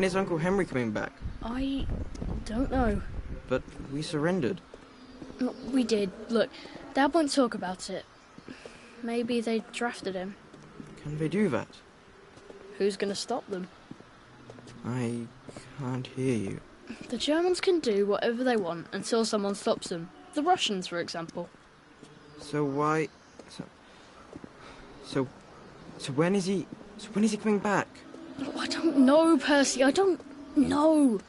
When is Uncle Henry coming back? I don't know. But we surrendered. We did. Look, Dad won't talk about it. Maybe they drafted him. Can they do that? Who's gonna stop them? I can't hear you. The Germans can do whatever they want until someone stops them. The Russians, for example. So why... So when is he... So when is he coming back? Oh, I don't know, Percy. I don't know.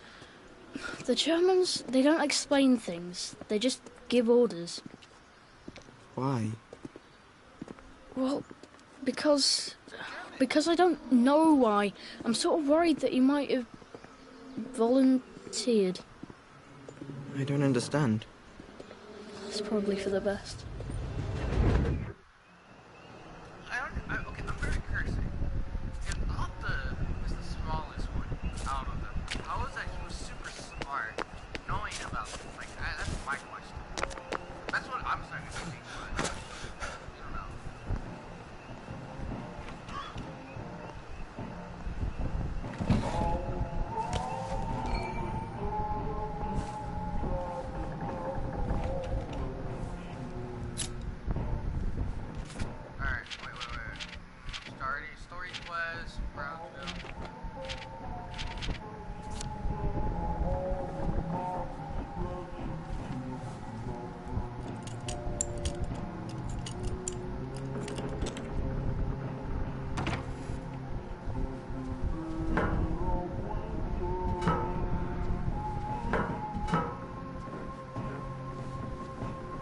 The Germans, they don't explain things. They just give orders. Why? Well, because I don't know why. I'm sort of worried that he might have volunteered. I don't understand. It's probably for the best. Okay, I'm very curious. If Otto is the smallest one out of them, how is that he was super smart, knowing about it? Like, that's my question. That's what I'm starting to think, but I don't know. Alright, wait. Story Quest, Brownsville.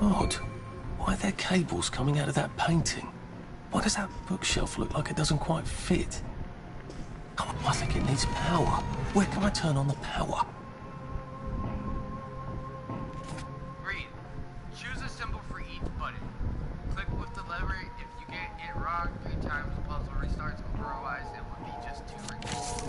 Odd. Why are there cables coming out of that painting? Why does that bookshelf look like it doesn't quite fit? Oh, I think it needs power. Where can I turn on the power? Read. Choose a symbol for each button. Click with the lever if you get it wrong 3 times, the puzzle restarts. Otherwise, it would be just too ridiculous.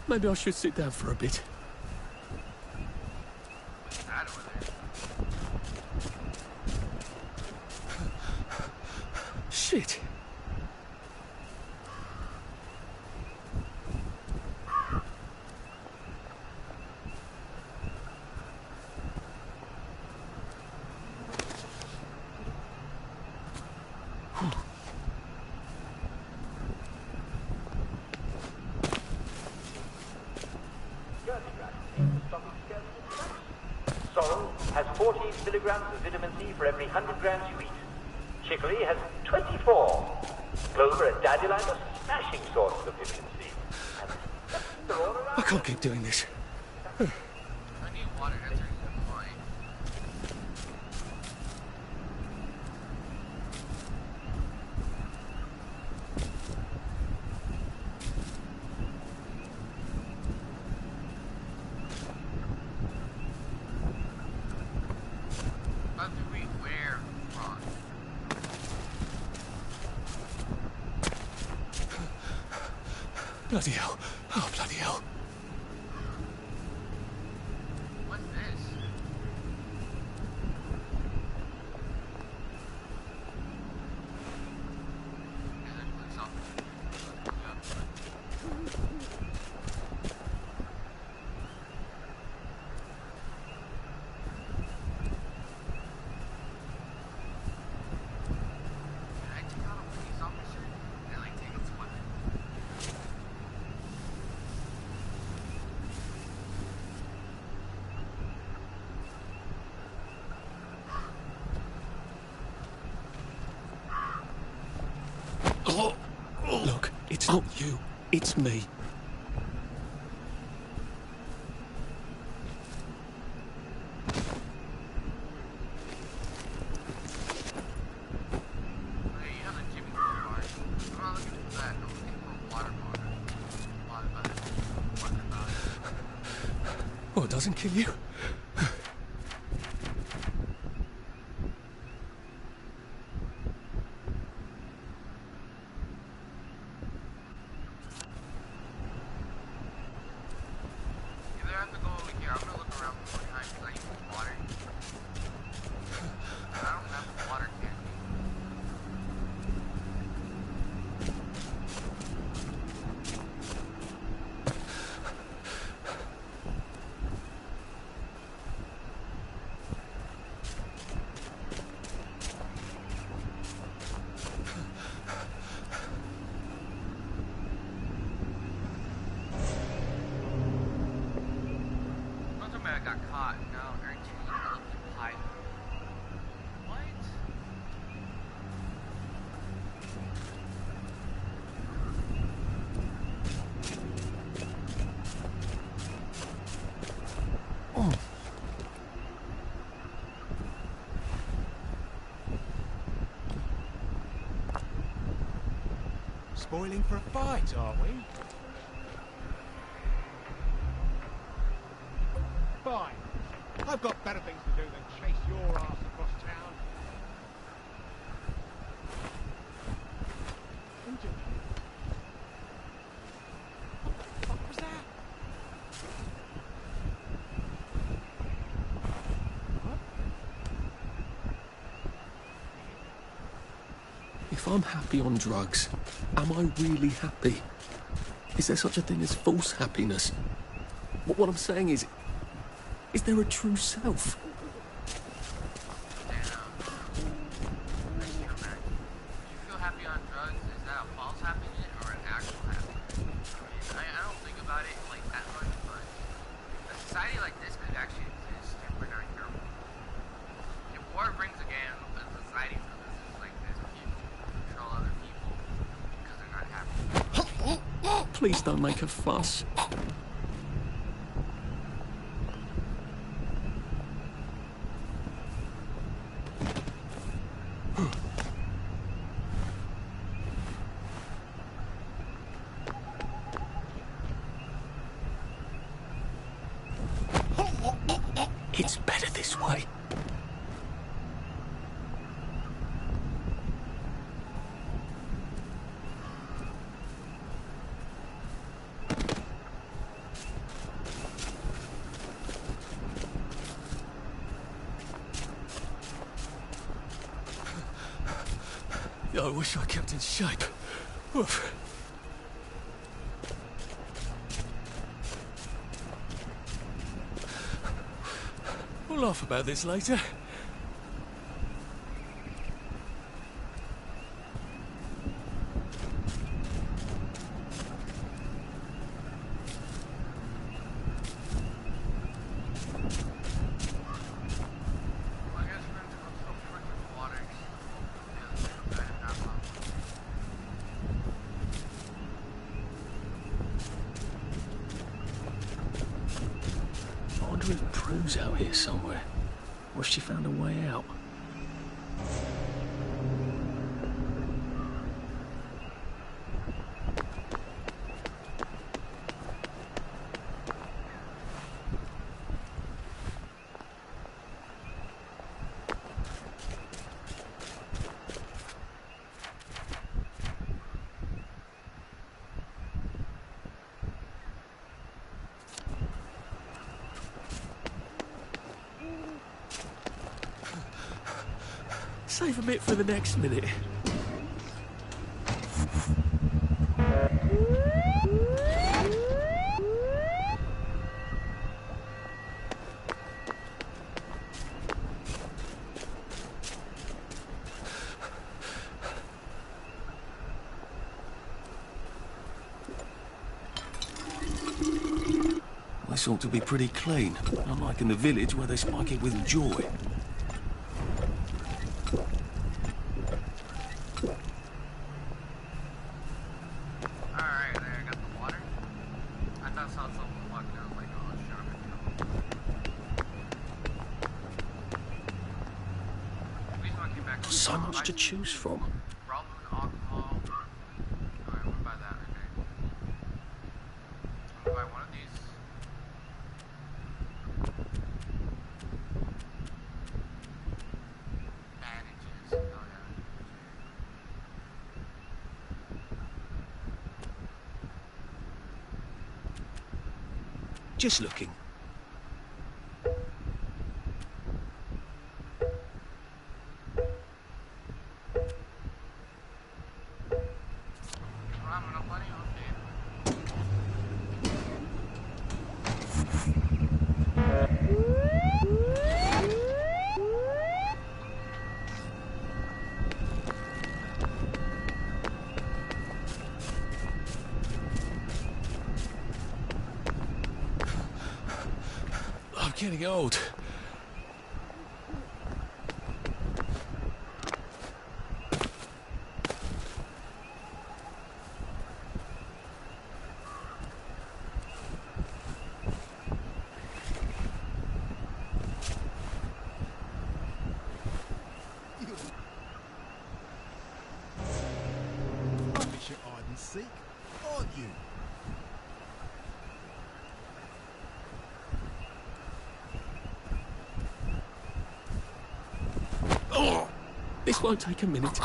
Maybe I should sit down for a bit. What's that over there? Shit. Sorrel has 14 milligrams of vitamin C for every 100 grams you eat. Chicory has 24. Clover and dandelion are smashing sources of vitamin C. And they're all around. I can't keep doing this. I need water. That's a good point. How do we wear wrong? Bloody hell. Oh, bloody hell. What's this? not you. It's me. Okay, you have a Jimmy bar. I'm not looking for that. I'm looking for a water bottle. Water bottle. Oh, it doesn't kill you? You either have to go over here. I'm gonna look around one more time because I need some water. I don't have a water can. Don't tell me I got caught. No, guarantee you I looked in pipe. What? Spoiling for a fight, are we? Fine. I've got better things to do than chase your ass across town. What was that? If I'm happy on drugs, am I really happy? Is there such a thing as false happiness? What I'm saying is there a true self? Damn. Nice to hear, man. Do you feel happy on drugs? Is that a false happiness or an actual happiness? I mean, I don't think about it like that much, but a society like this could actually exist if we're not careful. If war brings again, a society for this is like this. People control other people because they're not happy. Please don't make a fuss. It's better this way. I wish I kept in shape. Oof. We'll laugh about this later. Well, I guess we're gonna go so freaking water. Yeah, I have not long. I wonder if Prue's out here somewhere. Or if she found a way out. Save a bit for the next minute. This ought to be pretty clean, unlike in the village where they spike it with joy. Alright. much to choose from. Rum and alcohol. Alright, I'm gonna buy that, okay. I'm gonna buy one of these. Bandages. Oh yeah. Just looking. Rum and buddy, okay. I'm getting old. Rubbish at hide and seek, aren't you? Oh, this won't take a minute.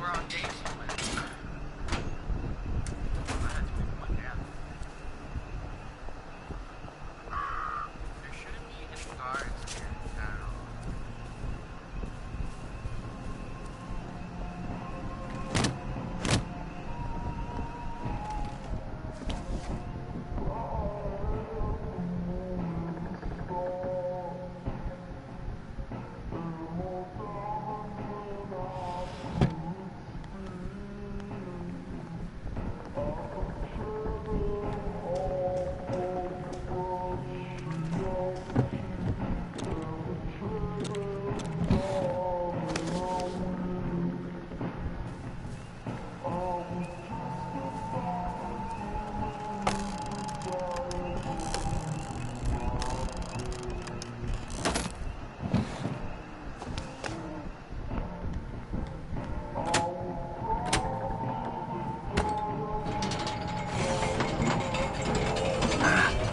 We're on day 2, man. I had to move one down. There shouldn't be any guards here at all.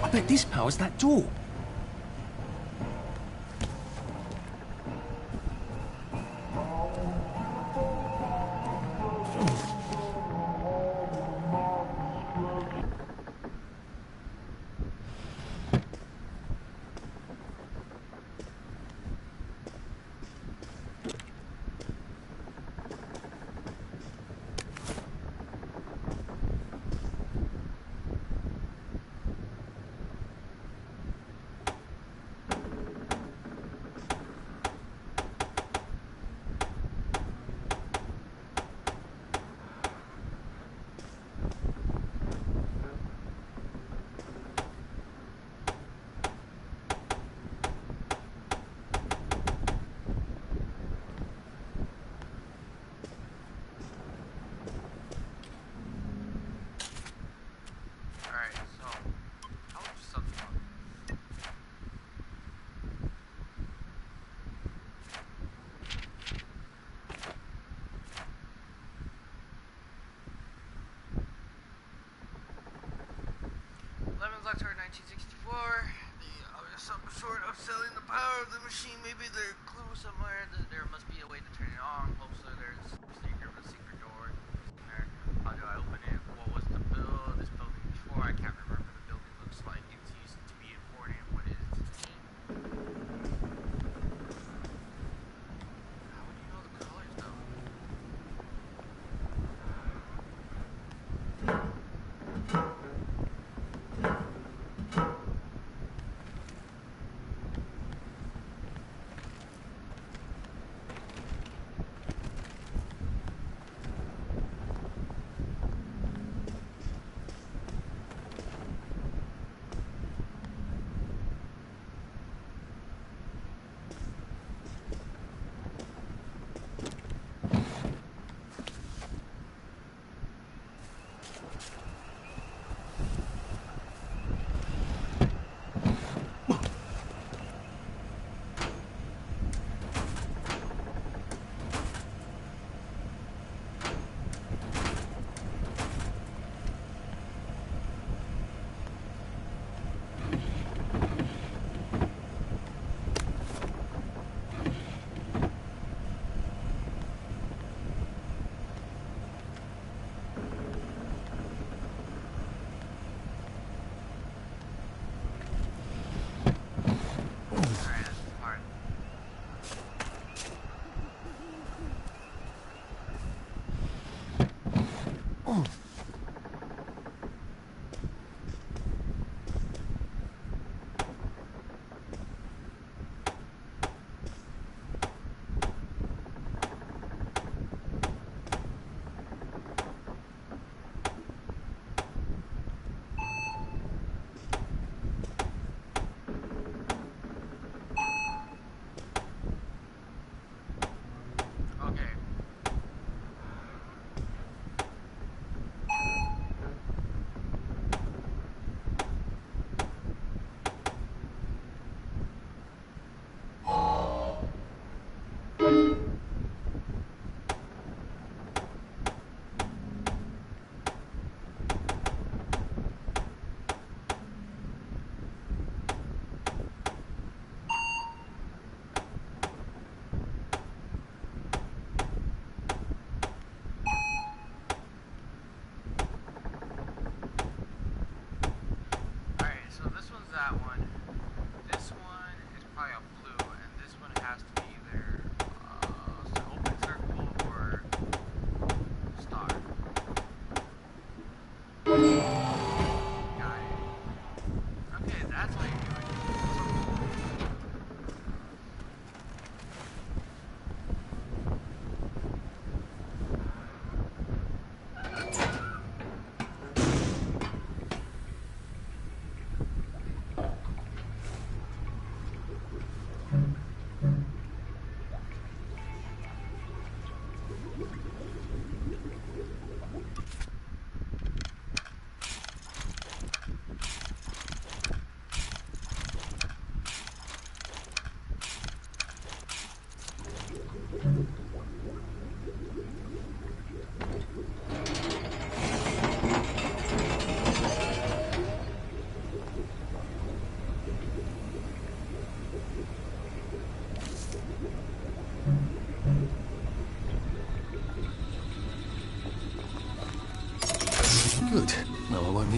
I bet this powers that door. Alright, so how much stuff do you want? Lemons October 1964. Some sort of selling the power of the machine. Maybe there's a clue somewhere. There must be a way to turn it on. Hopefully there's a secret door. There. How do I open it? What was the bill? This bill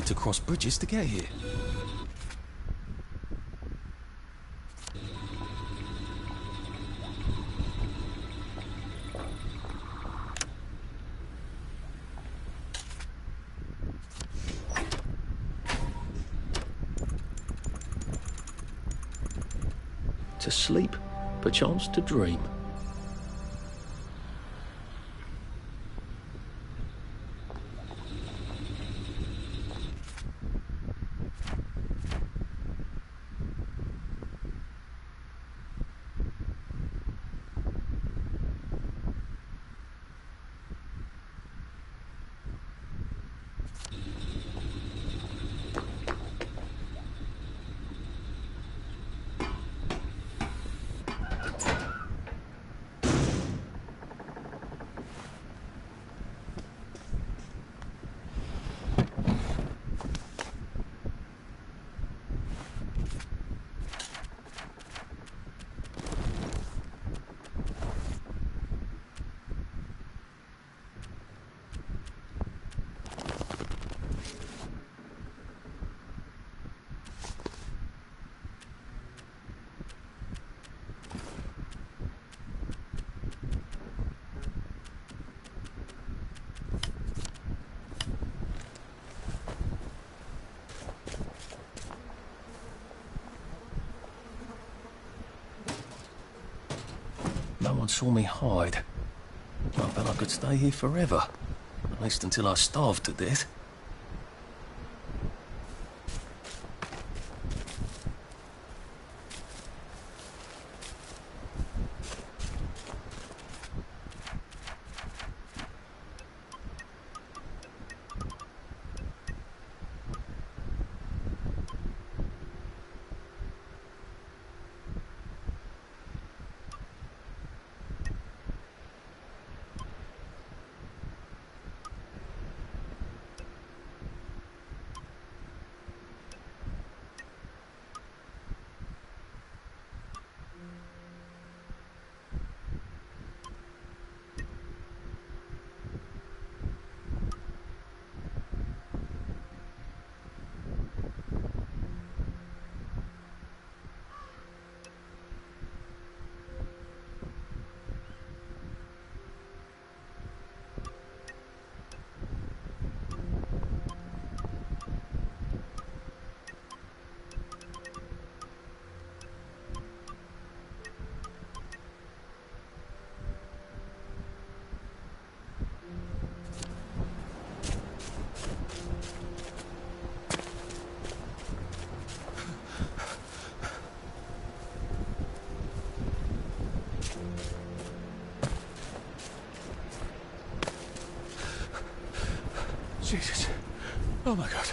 need to cross bridges to get here. To sleep, perchance to dream. No one saw me hide. I bet I could stay here forever. At least until I starved to death. Jesus. Oh my God.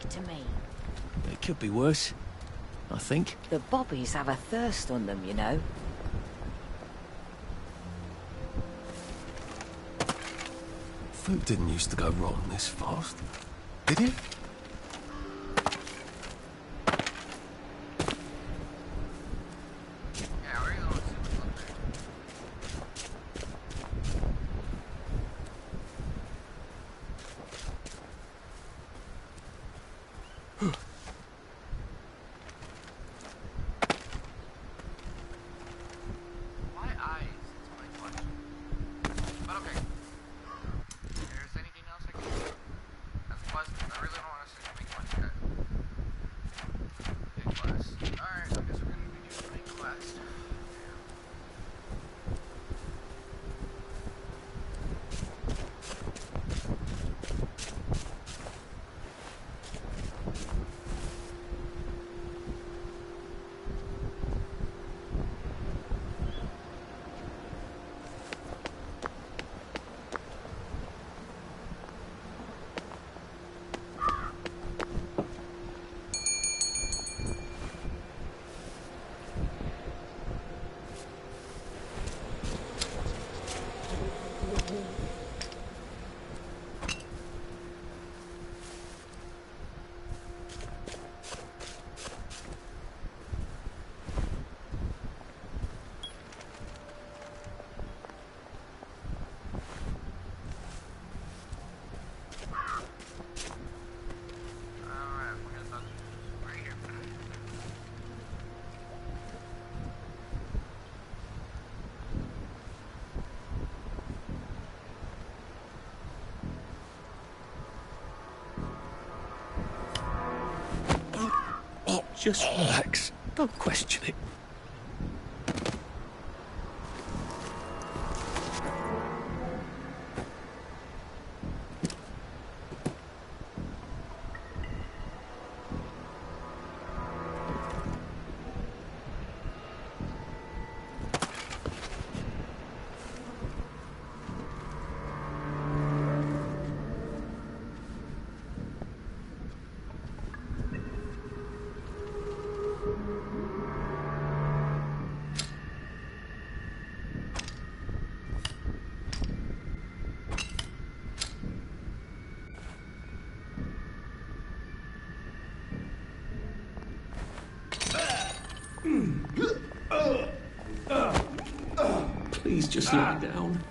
To me. It could be worse, I think. The bobbies have a thirst on them, you know. Food didn't used to go rotten this fast, did it? Yeah, we're going to see what's up there. Why eyes? It's my question. But okay. If there's anything else I can do, that's a quest. I really don't want us to make much of that. Big quest. Alright, I guess we're gonna be doing the main quest. Just relax. Don't question it. Please just lie down.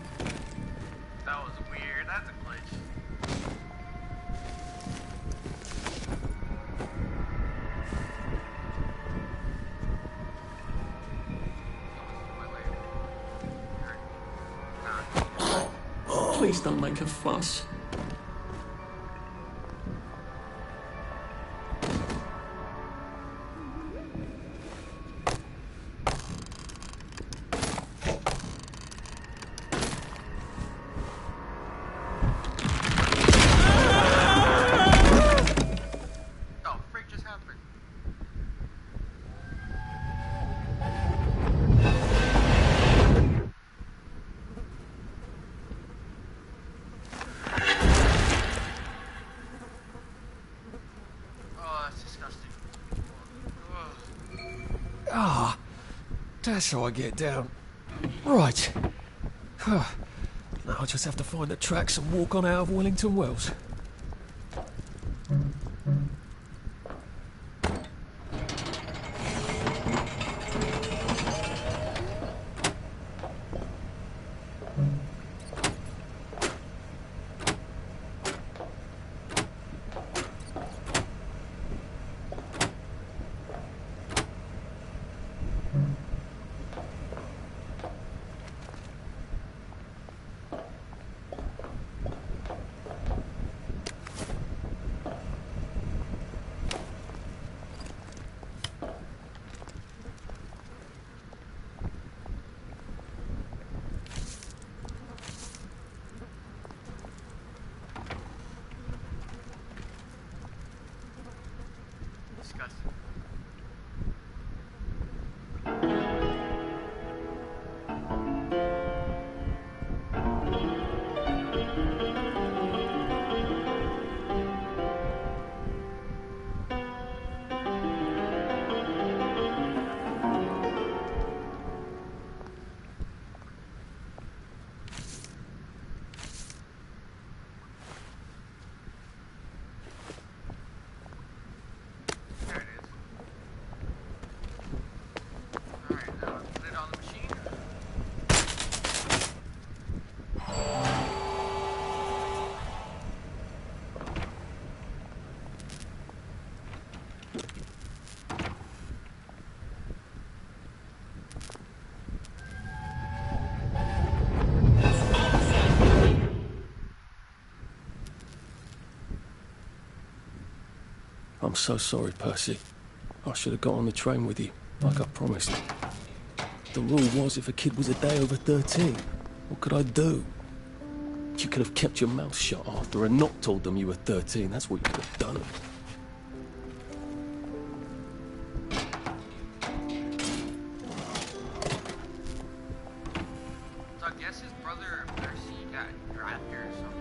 That was weird. That's a glitch. Please don't make a fuss. Oh, freak just happened. Oh, that's disgusting. Ugh. Ah, that's how I get down. Right. Now I just have to find the tracks and walk on out of Wellington Wells. Disgusting. There it is. Alright, now let's put it on the machine. I'm so sorry, Percy. I should have got on the train with you, like I promised. The rule was if a kid was a day over 13, what could I do? You could have kept your mouth shut after and not told them you were 13. That's what you could have done. So I guess his brother Percy got drafted or something.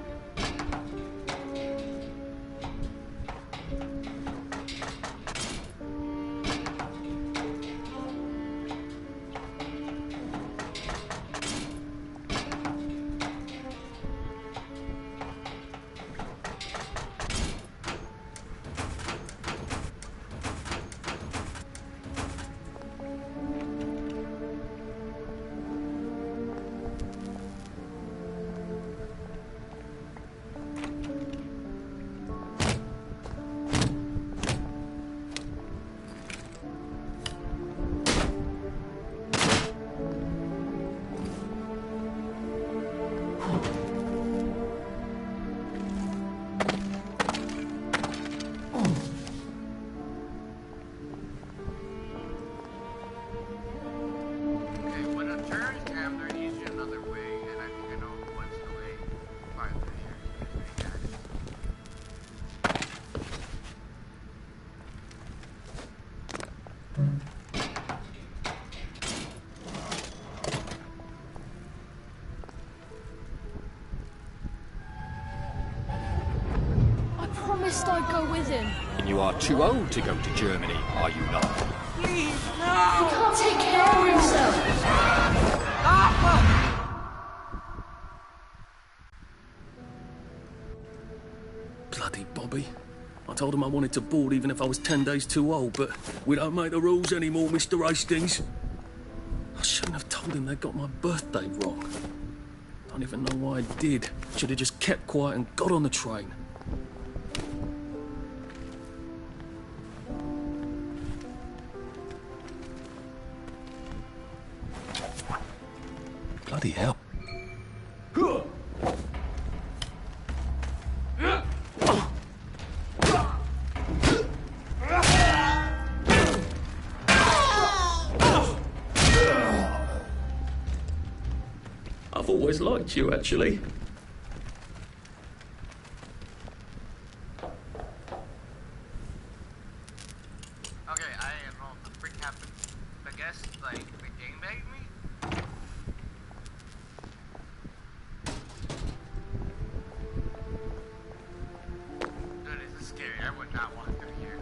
I'd go with him. And you are too old to go to Germany, are you not? Please, He no! can't take care of himself. Bloody Bobby. I told him I wanted to board even if I was 10 days too old, but we don't make the rules anymore, Mr. Hastings. I shouldn't have told him they got my birthday wrong. Don't even know why I did. Should have just kept quiet and got on the train. Bloody hell. I've always liked you, actually. Okay, I enrolled the freak happened. I guess, like, the game bagged me? Dude, this is scary. I would not want to go here.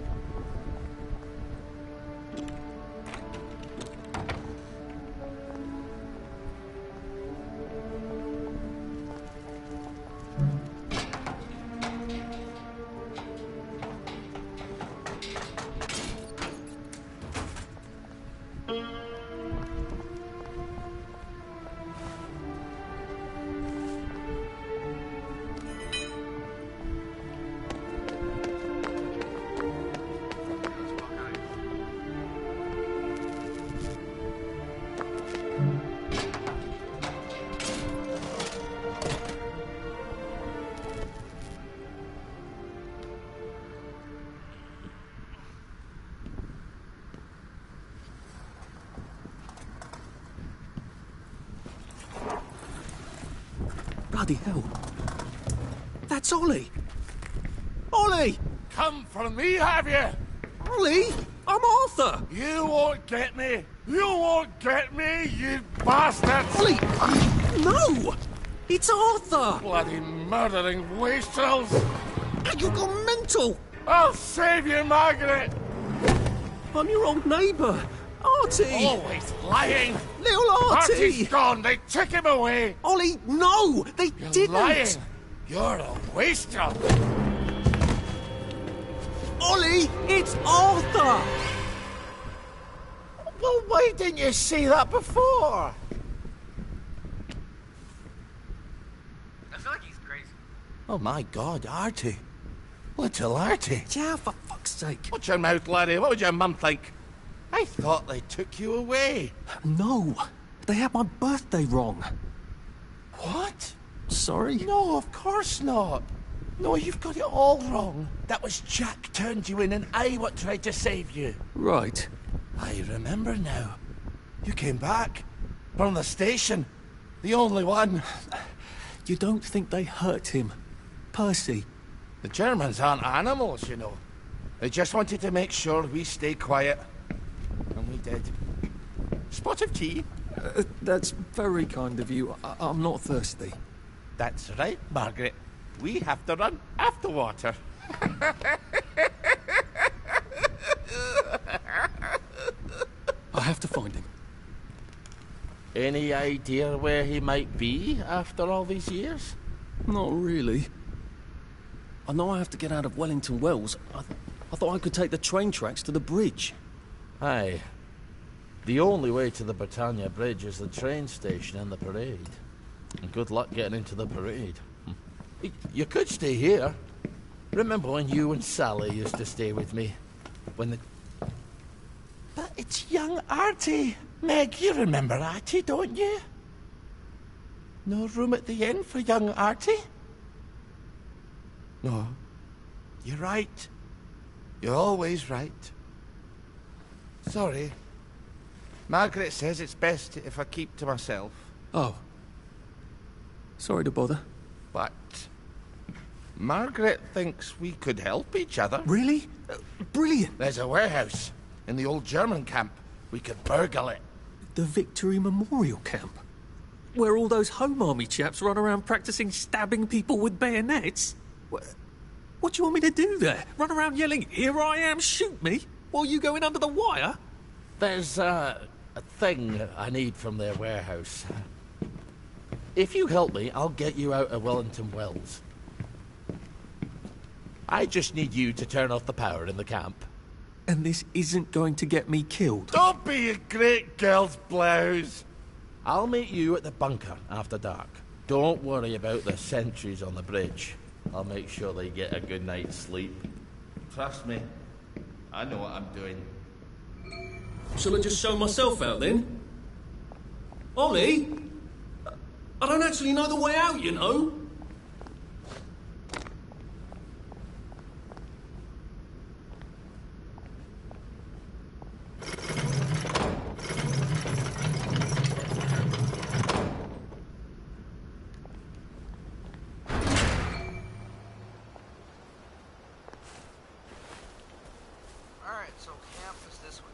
Let's walk out of here. Bloody hell. That's Ollie. Ollie! Come for me, have you? Ollie! I'm Arthur! You won't get me! You won't get me, you bastards! Ollie! No! It's Arthur! Bloody murdering wastrels! You got mental! I'll save you, Margaret! I'm your old neighbour, Artie! Always lying! Little Artie! Artie's gone! They took him away! Ollie, no! They You're didn't! lying! You're a wastrel! Ollie, it's Arthur! Well, why didn't you say that before? I feel like he's crazy. Oh my God, Artie. Little Artie. Yeah, for fuck's sake. Watch your mouth, laddie. What would your mum think? I thought they took you away. No, they had my birthday wrong. What? Sorry? No, of course not. No, you've got it all wrong. That was Jack turned you in and I what tried to save you. Right. I remember now. You came back. From the station. The only one. You don't think they hurt him? Percy? The Germans aren't animals, you know. They just wanted to make sure we stay quiet. And we did. Spot of tea? That's very kind of you. I'm not thirsty. That's right, Margaret. We have to run after water. I have to find him. Any idea where he might be after all these years? Not really. I know I have to get out of Wellington Wells. I thought I could take the train tracks to the bridge. Aye. The only way to the Britannia Bridge is the train station and the parade. And good luck getting into the parade. You could stay here. Remember when you and Sally used to stay with me? When the... But it's young Artie. Meg, you remember Artie, don't you? No room at the inn for young Artie? No. You're right. You're always right. Sorry. Margaret says it's best if I keep to myself. Oh. Sorry to bother. But Margaret thinks we could help each other. Really? Brilliant. There's a warehouse in the old German camp. We could burgle it. The Victory Memorial Camp? Where all those Home Army chaps run around practicing stabbing people with bayonets? What do you want me to do there? Run around yelling, "Here I am, shoot me," while you go in under the wire? There's a thing I need from their warehouse. If you help me, I'll get you out of Wellington Wells. I just need you to turn off the power in the camp. And this isn't going to get me killed. Don't be a great girl's blouse. I'll meet you at the bunker after dark. Don't worry about the sentries on the bridge. I'll make sure they get a good night's sleep. Trust me, I know what I'm doing. Shall I just show myself out then? Ollie? I don't actually know the way out, you know. Alright, so camp is this way.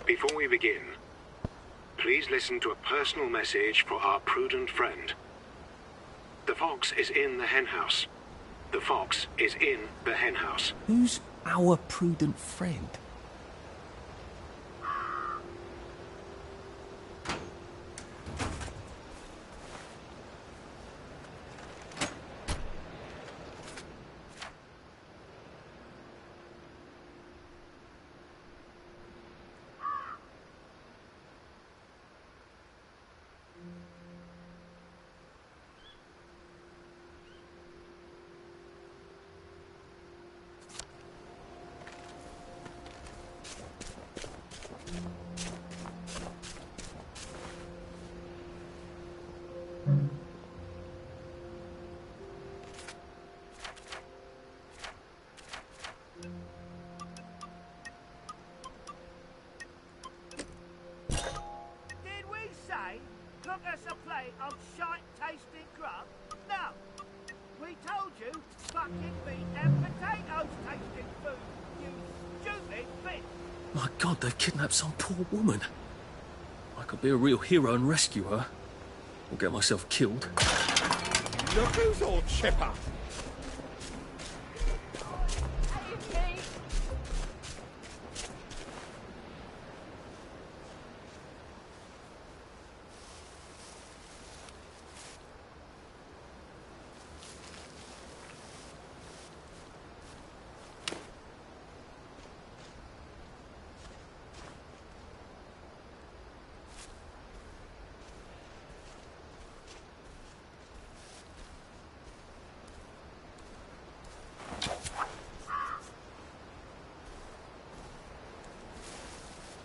Before we begin, please listen to a personal message for our prudent friend. The fox is in the henhouse. The fox is in the henhouse. Who's our prudent friend? Did we say cook us a plate of shite-tasting grub? No. We told you fucking meat and potatoes tasting food, you stupid bitch. My God, they've kidnapped some poor woman. I could be a real hero and rescue her. Or get myself killed. Look who's all chipper.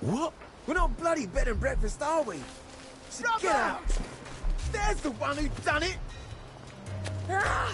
What? We're not bloody bed and breakfast, are we? So get out! There's the one who done it! Ah!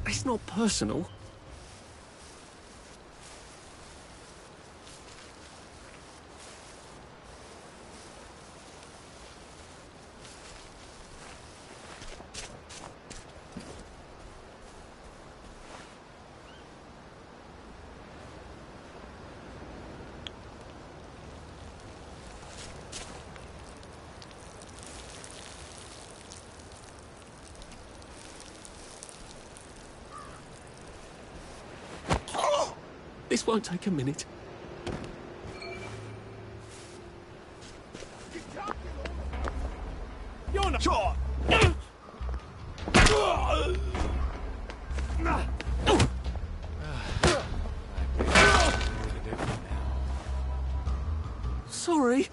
It's not personal. This won't take a minute. You're not sure. Sorry.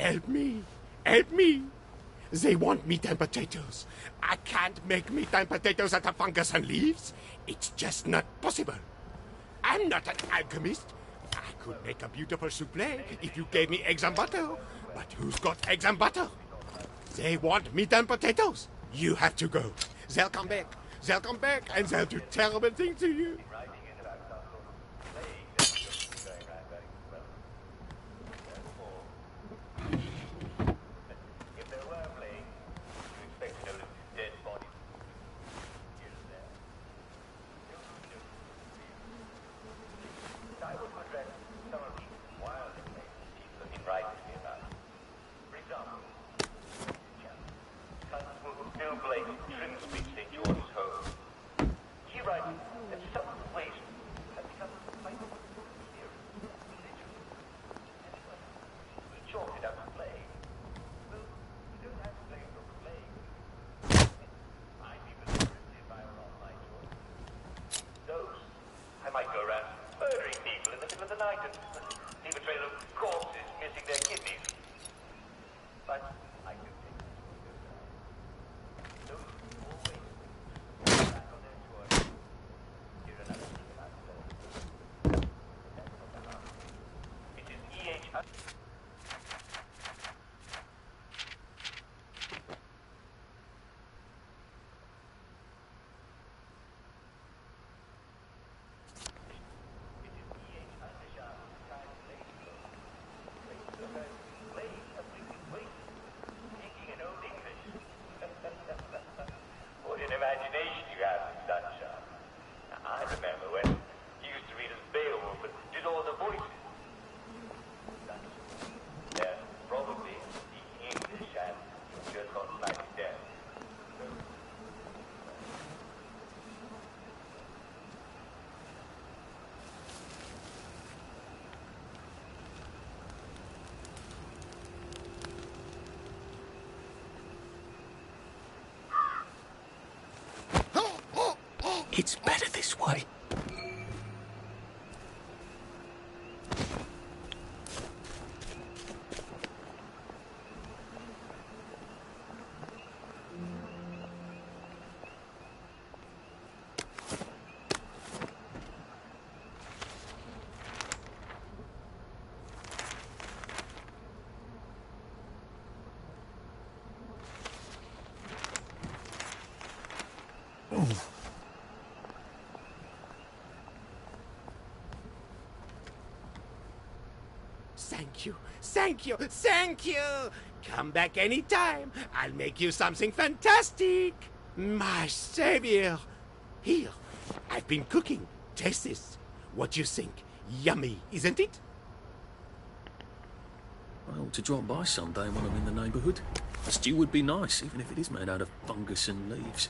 Help me! Help me! They want meat and potatoes. I can't make meat and potatoes out of fungus and leaves. It's just not possible. I'm not an alchemist. I could make a beautiful souffle if you gave me eggs and butter. But who's got eggs and butter? They want meat and potatoes. You have to go. They'll come back. They'll come back and they'll do terrible things to you. It's better this way. Thank you, thank you, thank you! Come back anytime. I'll make you something fantastic. My savior. Here, I've been cooking. Taste this. What you think? Yummy, isn't it? I ought to drop by someday when I'm in the neighbourhood. A stew would be nice, even if it is made out of fungus and leaves.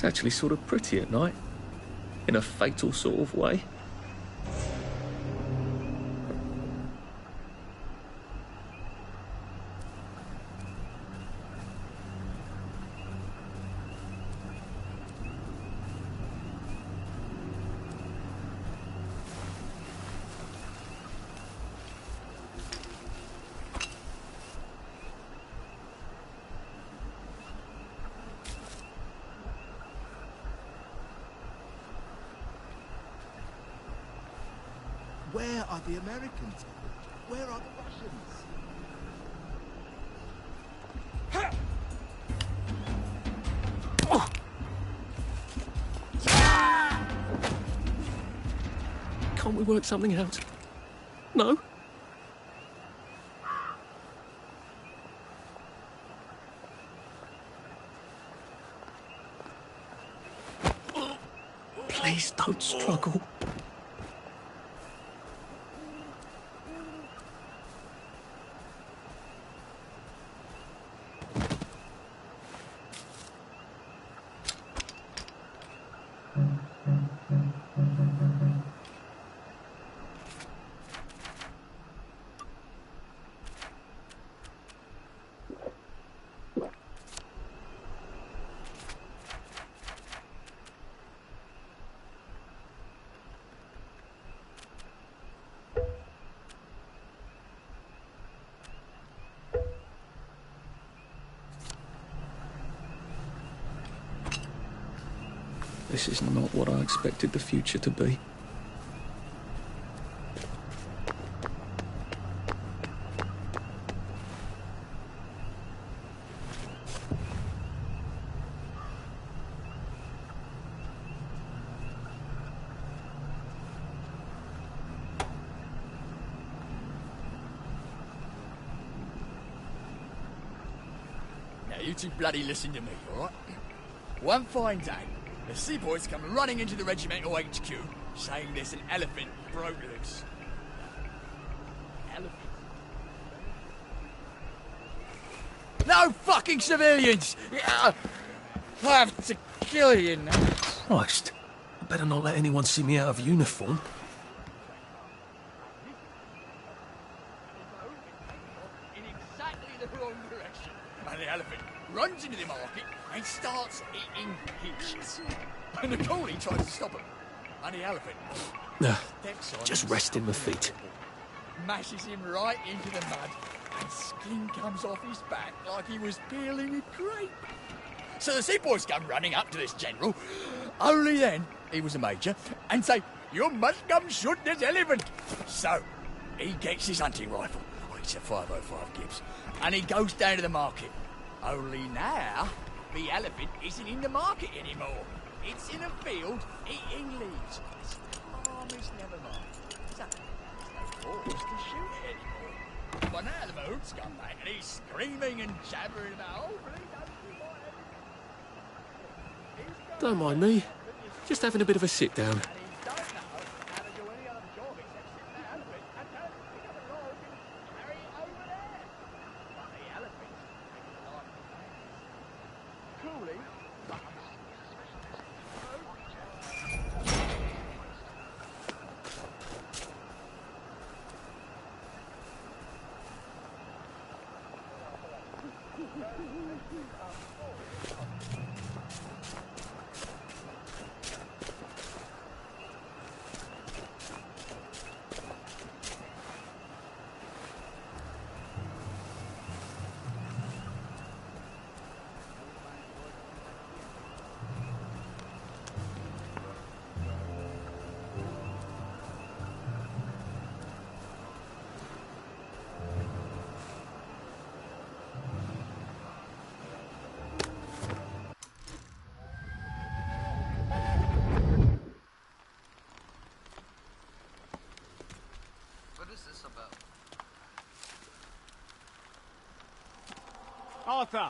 It's actually sort of pretty at night, in a fatal sort of way. Where are the Americans? Where are the Russians? Can't we work something out? No? Please don't struggle. This is not what I expected the future to be. Now you two bloody listen to me, alright? One fine day, the seaboys come running into the regimental HQ, saying there's an elephant broke loose. Elephant? No fucking civilians! I have to kill you now. Christ, I better not let anyone see me out of uniform. In exactly the wrong direction. And the elephant runs into the market and starts eating peaches. And the coolie tries to stop him. And the elephant steps on Just him, resting my feet. mashes him right into the mud, and skin comes off his back like he was peeling a grape. So the seaboys come running up to this general, only then he was a major, and say, "You must come shoot this elephant." So he gets his hunting rifle, it's a 505 Gibbs, and he goes down to the market. Only now, the elephant isn't in the market anymore. It's in a field eating leaves. This farmer's never mind. So there's no cause to shoot it anymore. But now the mood's come back and he's screaming and jabbering about, "Oh, please don't shoot my elephant." Don't mind me. Just having a bit of a sit down. And he don't know how to do any other job except sit that elephant and tell him to pick up a log and carry it over there. But the elephant ain't like that. Coolly, What is this about? Arthur!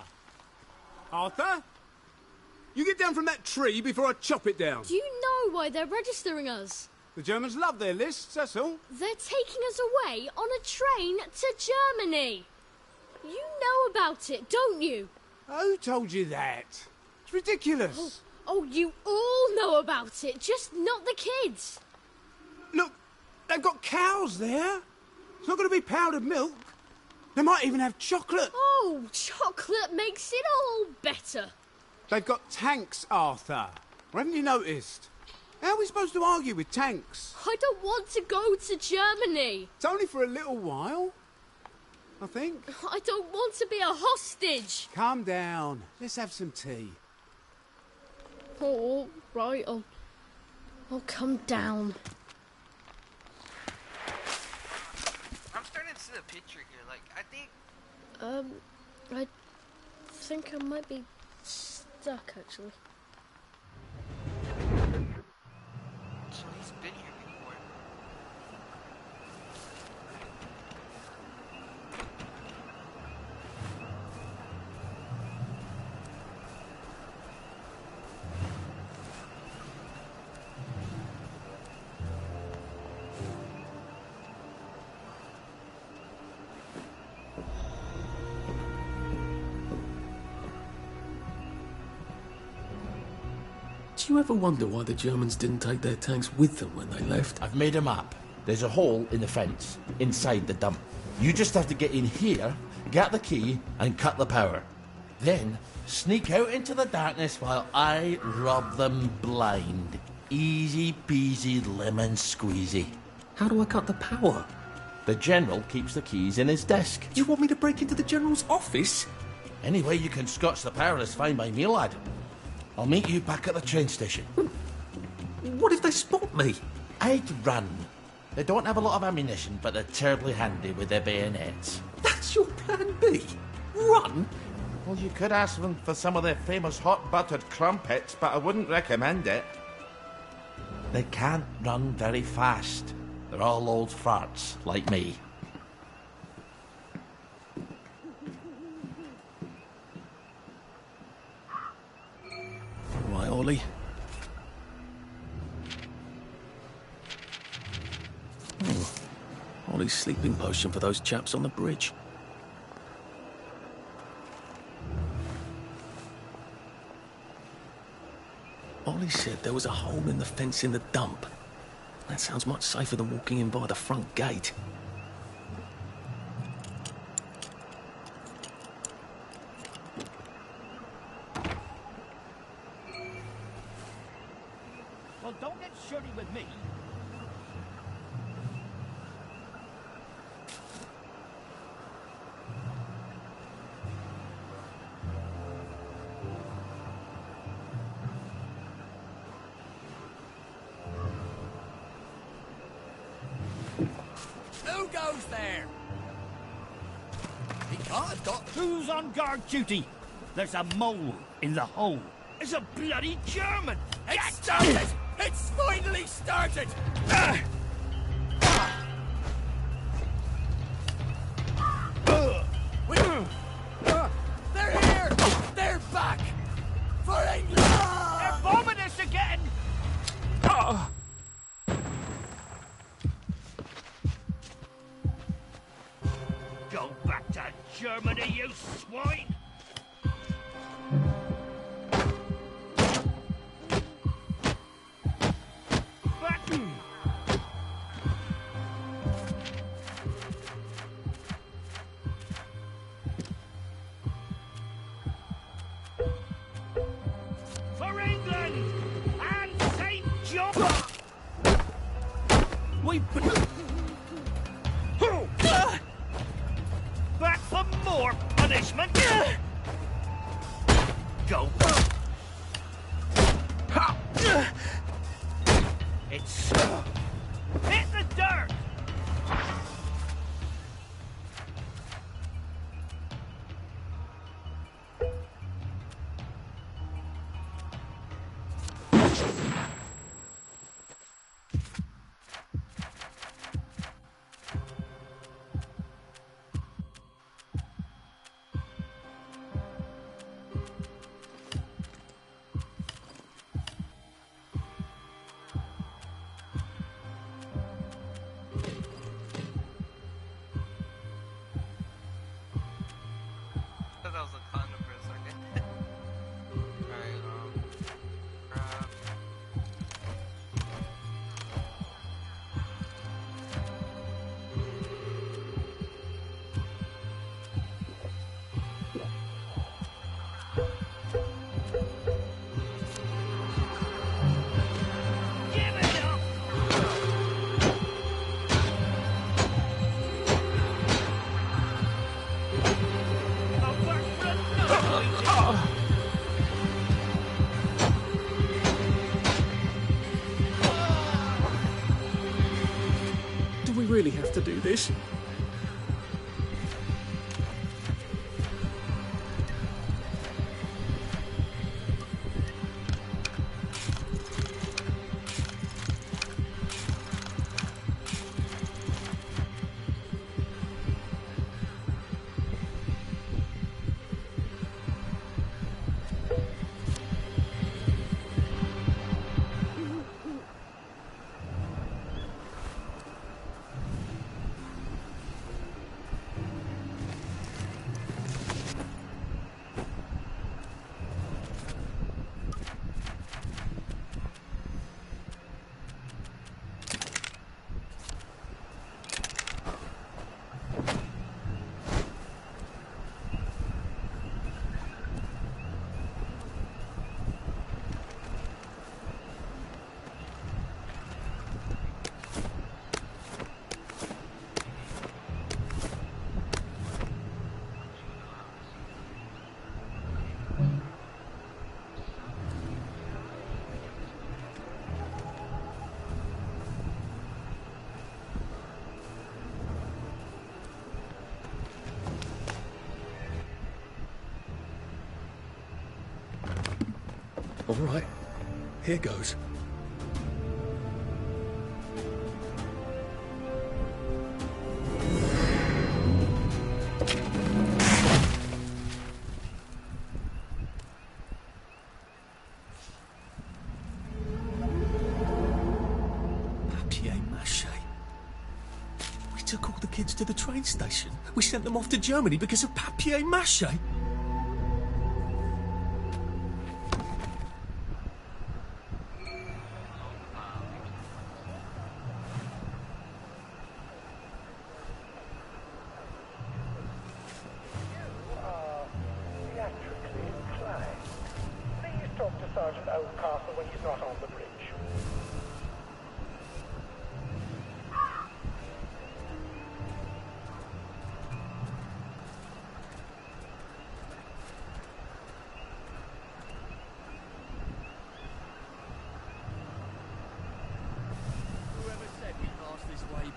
Arthur? You get down from that tree before I chop it down. Do you know why they're registering us? The Germans love their lists, that's all. They're taking us away on a train to Germany. You know about it, don't you? Who told you that? It's ridiculous. Oh, you all know about it, just not the kids. Look, they've got cows there. It's not going to be powdered milk. They might even have chocolate. Oh, chocolate makes it all better. They've got tanks, Arthur. Or haven't you noticed? How are we supposed to argue with tanks? I don't want to go to Germany. It's only for a little while, I think. I don't want to be a hostage. Calm down. Let's have some tea. Oh, right, I'll come down. I'm starting to see the picture here. Like, I think. I think I might be stuck, actually. So he's been here before. Do you ever wonder why the Germans didn't take their tanks with them when they left? I've made a map. There's a hole in the fence, inside the dump. You just have to get in here, get the key, and cut the power. Then, sneak out into the darkness while I rob them blind. Easy peasy lemon squeezy. How do I cut the power? The General keeps the keys in his desk. You want me to break into the General's office? Any way you can scotch the power is fine by me, lad. I'll meet you back at the train station. What if they spot me? I'd run. They don't have a lot of ammunition, but they're terribly handy with their bayonets. That's your plan B? Run? Well, you could ask them for some of their famous hot buttered crumpets, but I wouldn't recommend it. They can't run very fast. They're all old farts, like me. Right, Ollie. Ollie's sleeping potion for those chaps on the bridge. Ollie said there was a hole in the fence in the dump. That sounds much safer than walking in by the front gate. Well, don't get shirty with me. Who goes there? He can't have got... Who's on guard duty? There's a mole in the hole. It's a bloody German. It's started! It's finally started! They're here! They're back! For England! They're bombing us again! Go back to Germany, you swine! For England and St. John! Back for more punishment! Do we really have to do this? All right, here goes. Papier-mâché. We took all the kids to the train station. We sent them off to Germany because of papier-mâché.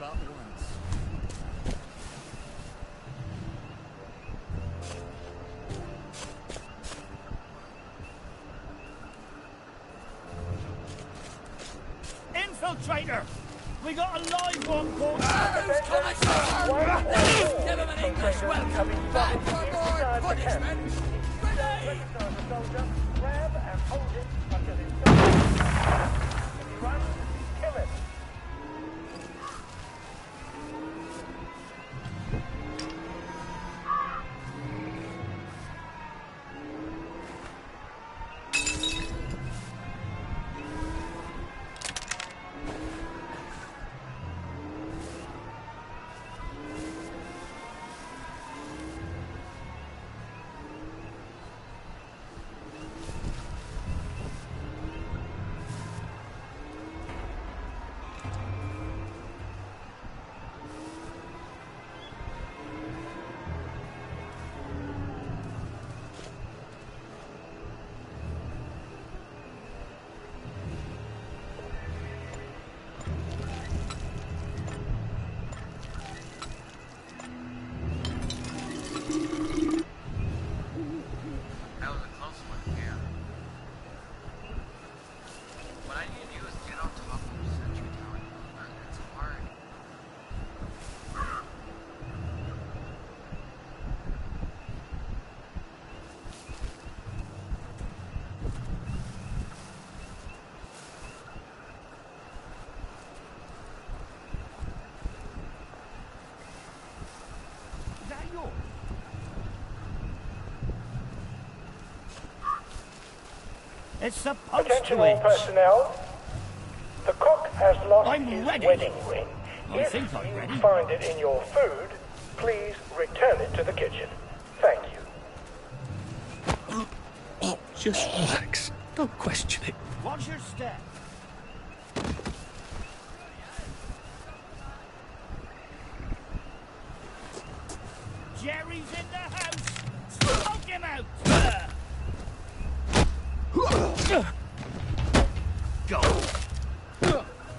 But once. Infiltrator! We got a live one, boy! Give him an English welcome! Bad for more punishment! Grenade! Grab and hold it until it's done. If he runs, kill him. It's supposed Attention to all itch. personnel. The cook has lost I'm his ready. wedding ring. I If think I'm you ready. find it in your food, please return it to the kitchen. Thank you. Oh, just relax. Don't question it. Watch your step. Jerry's in the house. Smoke him out. Go.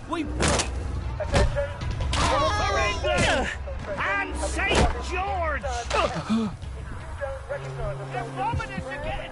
We Attention. They're robbing us again!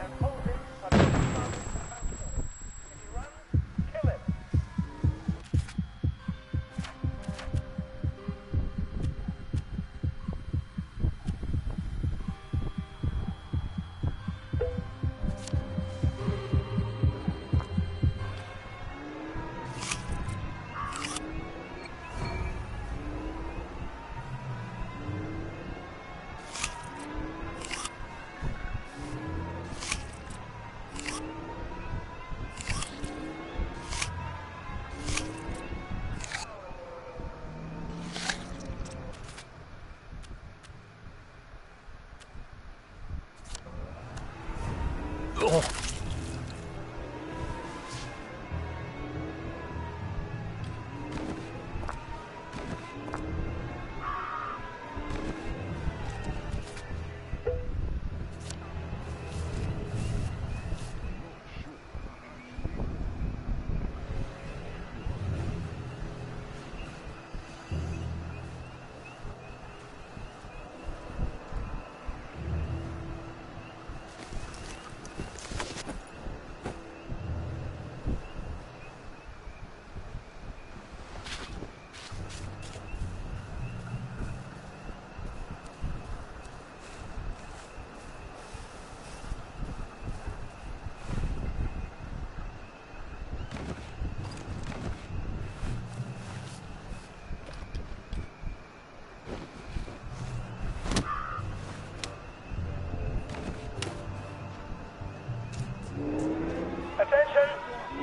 Attention!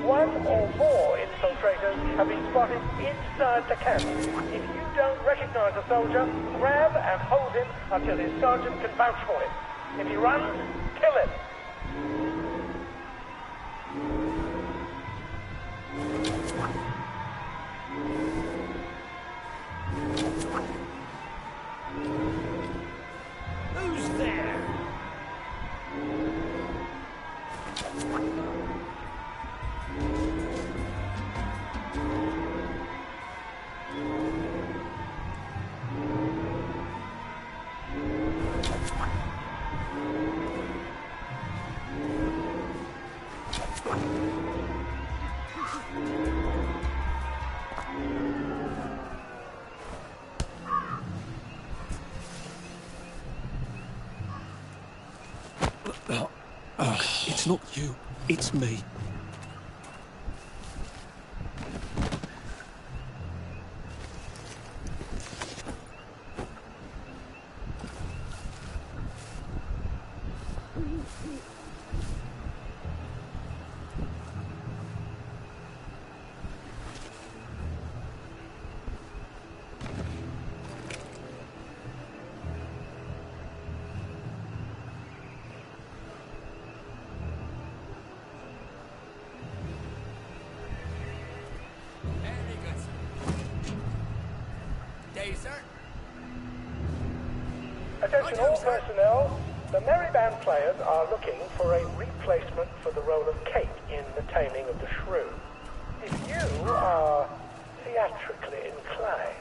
One or more infiltrators have been spotted inside the camp. If you don't recognize a soldier, grab and hold him until his sergeant can vouch for him. If he runs, kill him. Who's there? It's not you, it's me. Very good. Day, sir. Attention all personnel. The Merry Band players are looking for a replacement for the role of Kate in The Taming of the Shrew. If you are theatrically inclined,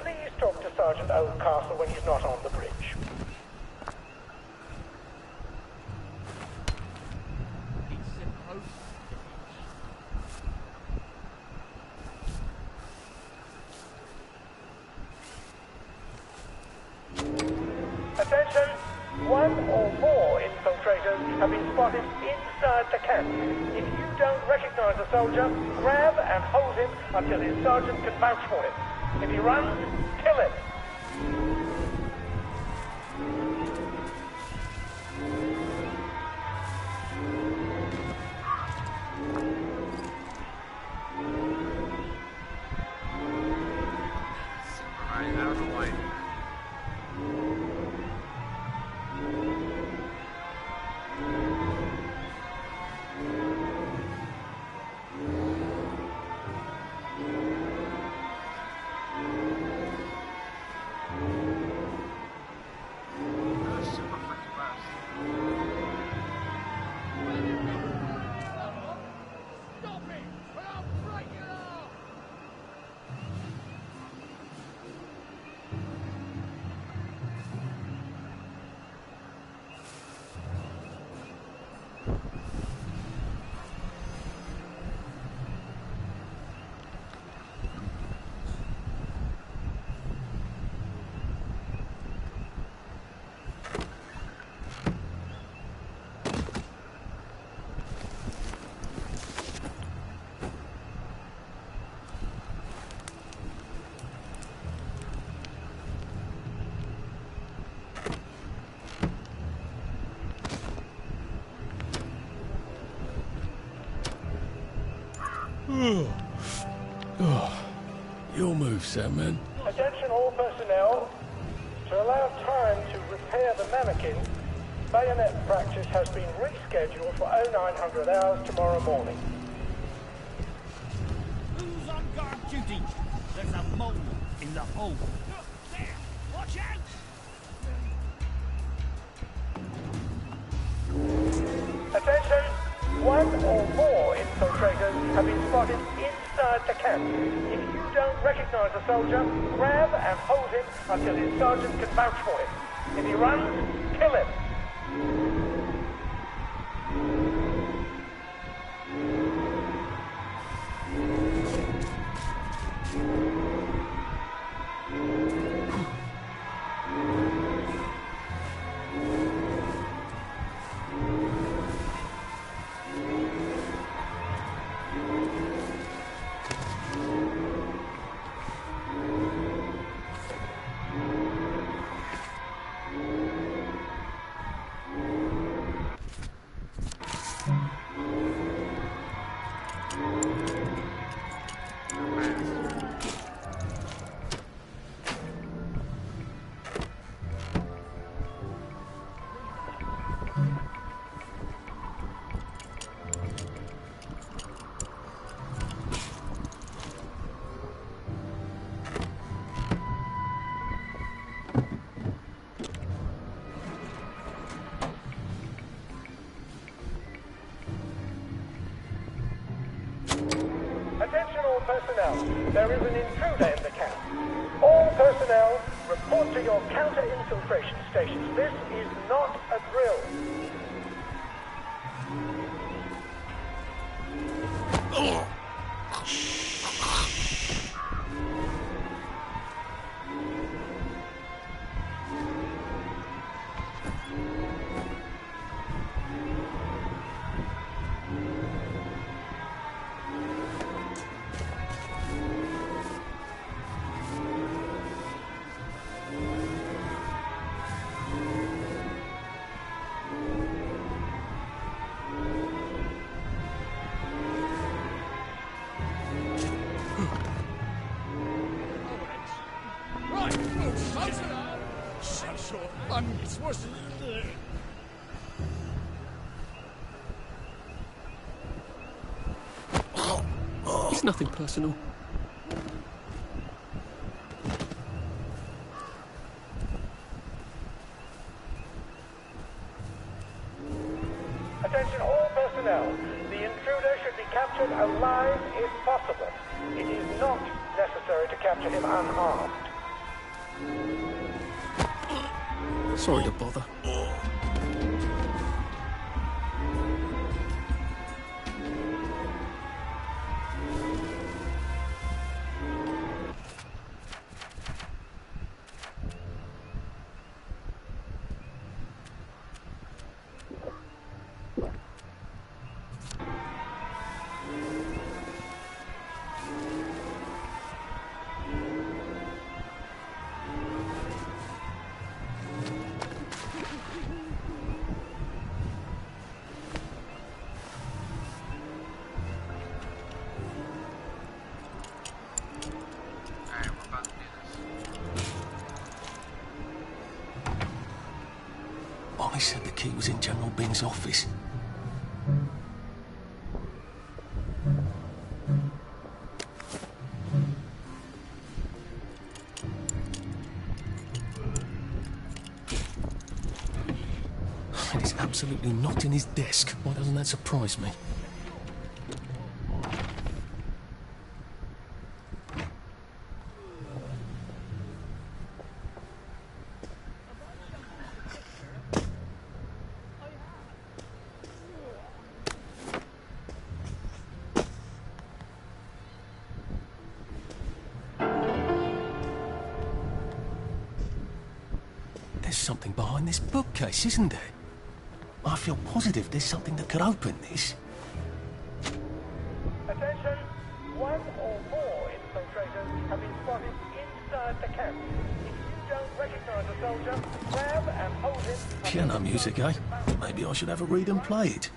please talk to Sergeant Oldcastle when he's not on the bridge. Attention! One or more infiltrators have been spotted inside the camp. If you don't recognize a soldier, grab and hold him until his sergeant can vouch for him. If he runs, kill him. I don't know why. Sandman. Attention all personnel. To allow time to repair the mannequin, bayonet practice has been rescheduled for 0900 hours tomorrow morning. Who's on guard duty? There's a mole in the hole. Look, there! Watch out! Attention! One or more infiltrators have been spotted inside the camp. If you don't recognize a soldier, grab and hold him until his sergeant can vouch for him. If he runs, kill him. Attention all personnel. There is an intruder in the camp. All personnel, report to your counter-infiltration stations. This is not a drill. Right, oh, some sort of fungus, wasn't it? It's nothing personal. Attention all personnel. The intruder should be captured alive if possible. It is not necessary to capture him unharmed. Sorry to bother. Ollie said the key was in General Bing's office. And it's absolutely not in his desk. Why doesn't that surprise me? There's something behind this bookcase, isn't there? I feel positive there's something that could open this. Attention! One or more infiltrators have been spotted inside the camp. If you don't recognize a soldier, grab and hold him. Piano music, eh? Maybe I should have a read and play it.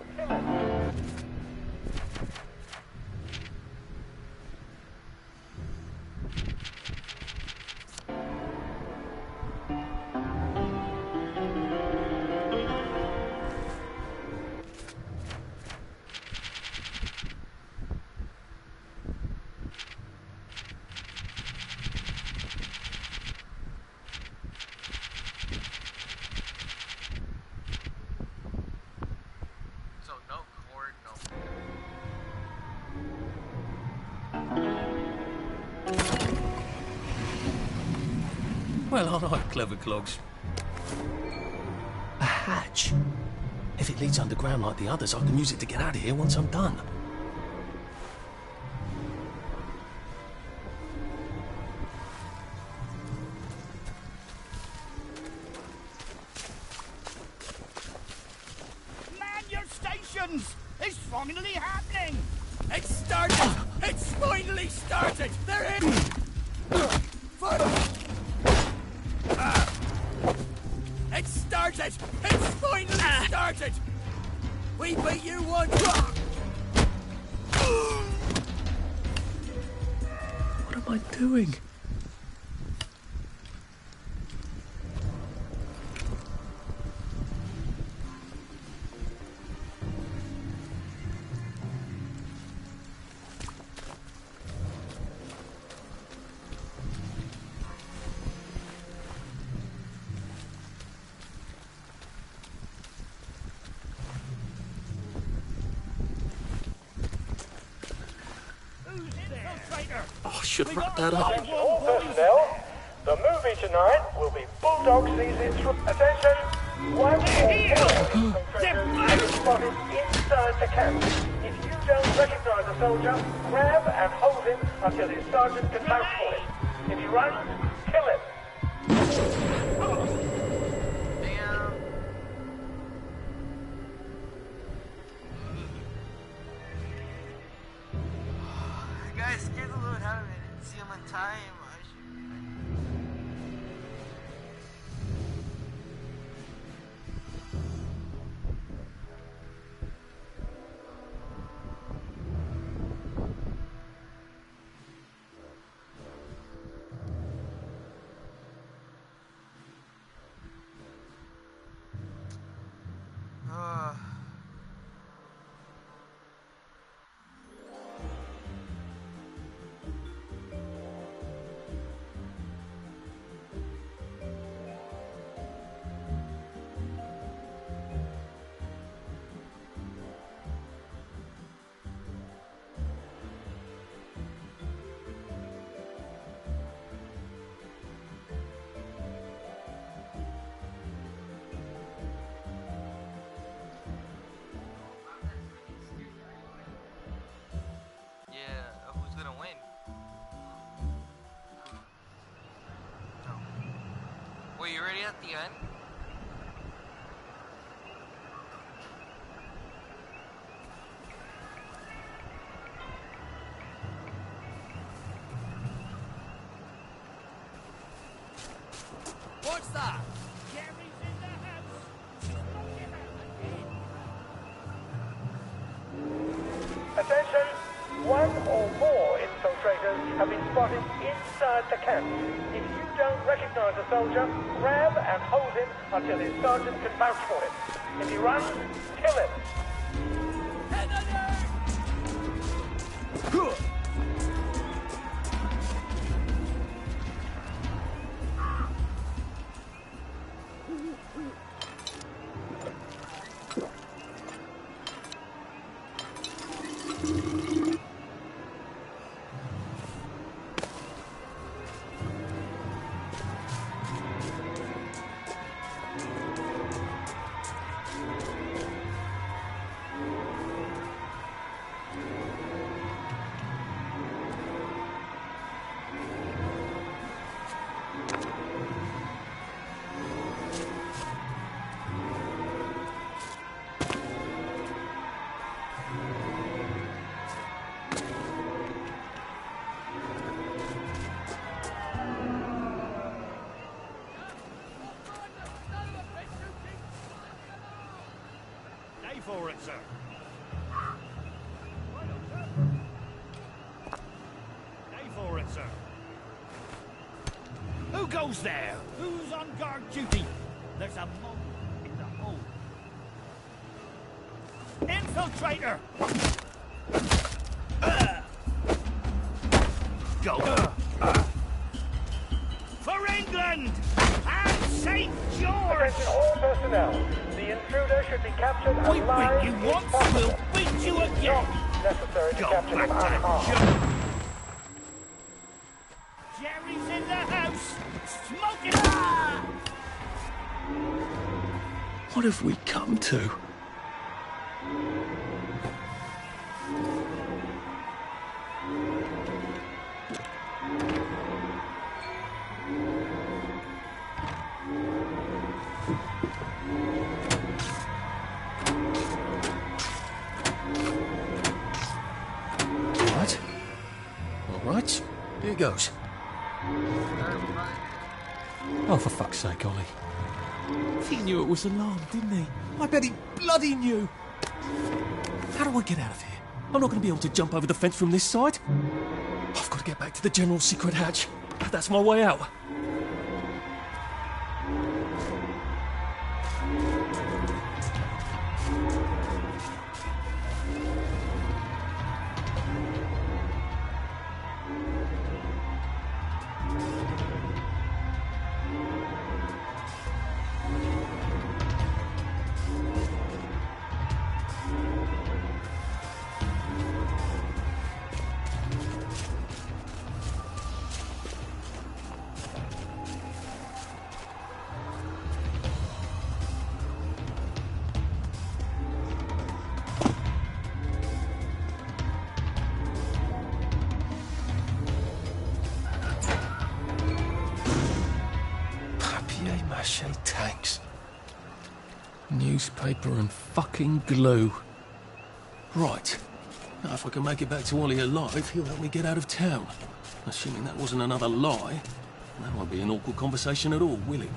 Well, all right, clever clogs. A hatch? If it leads underground like the others, I can use it to get out of here once I'm done. Man your stations! It's finally happening! It's started! It's finally started! They're in! It's started! It's finally started! We beat you once! What am I doing? Oh, I should wrap that up. Attention all personnel. The movie tonight will be Bulldog sees its... Attention! One spotted inside the camp. If you don't recognise a soldier, grab and hold him until his sergeant can vouch for him. If he runs, kill him. Guys, scared the Lord out of it. Didn't see him on time. Were you ready at the end? What's that? Jerry's in the house. Smoking out again. Attention! One or more infiltrators have been spotted inside the camp. If you don't recognise a soldier, grab and hold him until his sergeant can vouch for him. If he runs, kill him. For it, sir. Day for it, sir. Who goes there? Who's on guard duty? There's a mob in the hole. Infiltrator! Go. For England! And St. George! Attention all personnel. The intruder should be captured We alive. beat you once, we'll beat you again! Necessary to Go capture him back to unharmed. Jerry's in the house! Smoking! What have we come to? All right. Here goes. Oh, for fuck's sake, Ollie. He knew it was alarmed, didn't he? I bet he bloody knew. How do I get out of here? I'm not going to be able to jump over the fence from this side. I've got to get back to the general secret hatch. That's my way out. Papier-mâché tanks. Newspaper and fucking glue. Right. Now, if I can make it back to Ollie alive, he'll help me get out of town. Assuming that wasn't another lie, that won't be an awkward conversation at all, will it?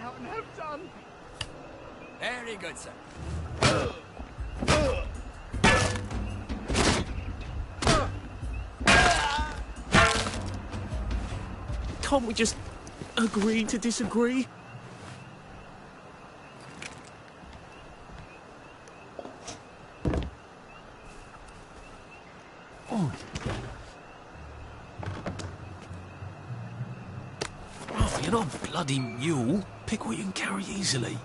Out and have done. Very good, sir. Can't we just agree to disagree? Oh. Oh, you're not a bloody mule. Pick what you can carry easily.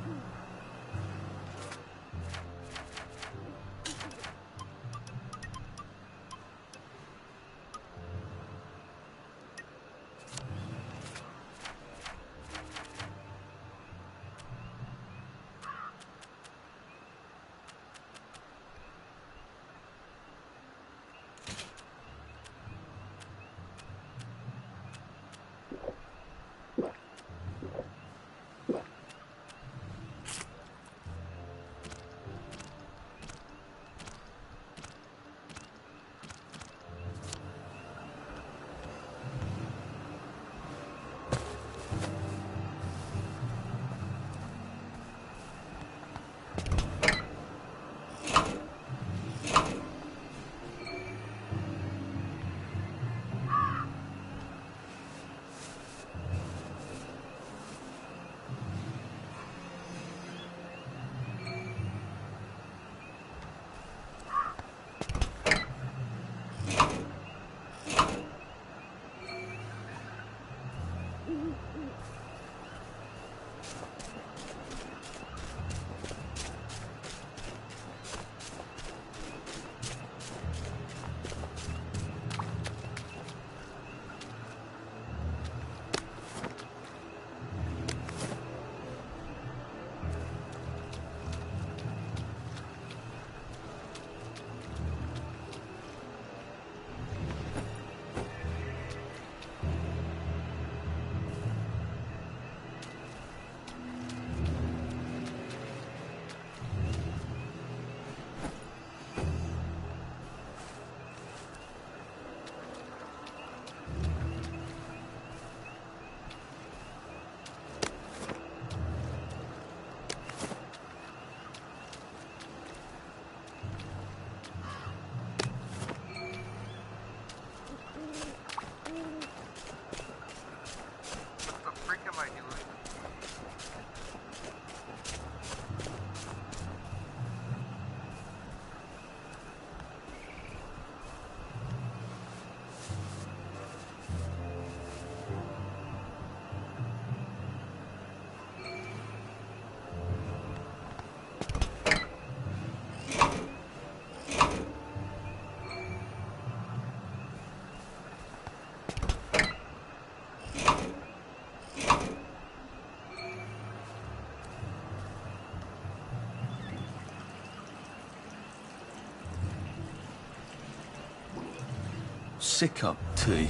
Sick-up tea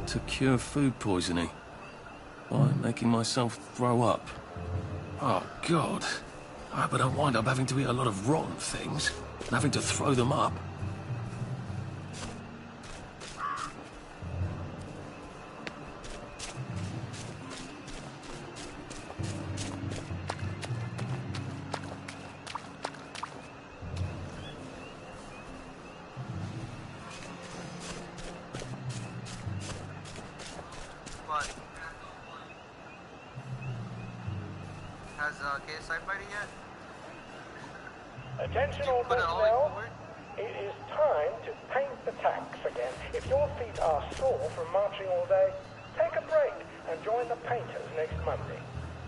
to cure food poisoning by making myself throw up. Oh, God. I hope I don't wind up having to eat a lot of rotten things and having to throw them up. What? Has KSI fighting yet? Attention Did you all put it all personnel. forward? It is time to paint the tacks again. If your feet are sore from marching all day, take a break and join the painters next Monday.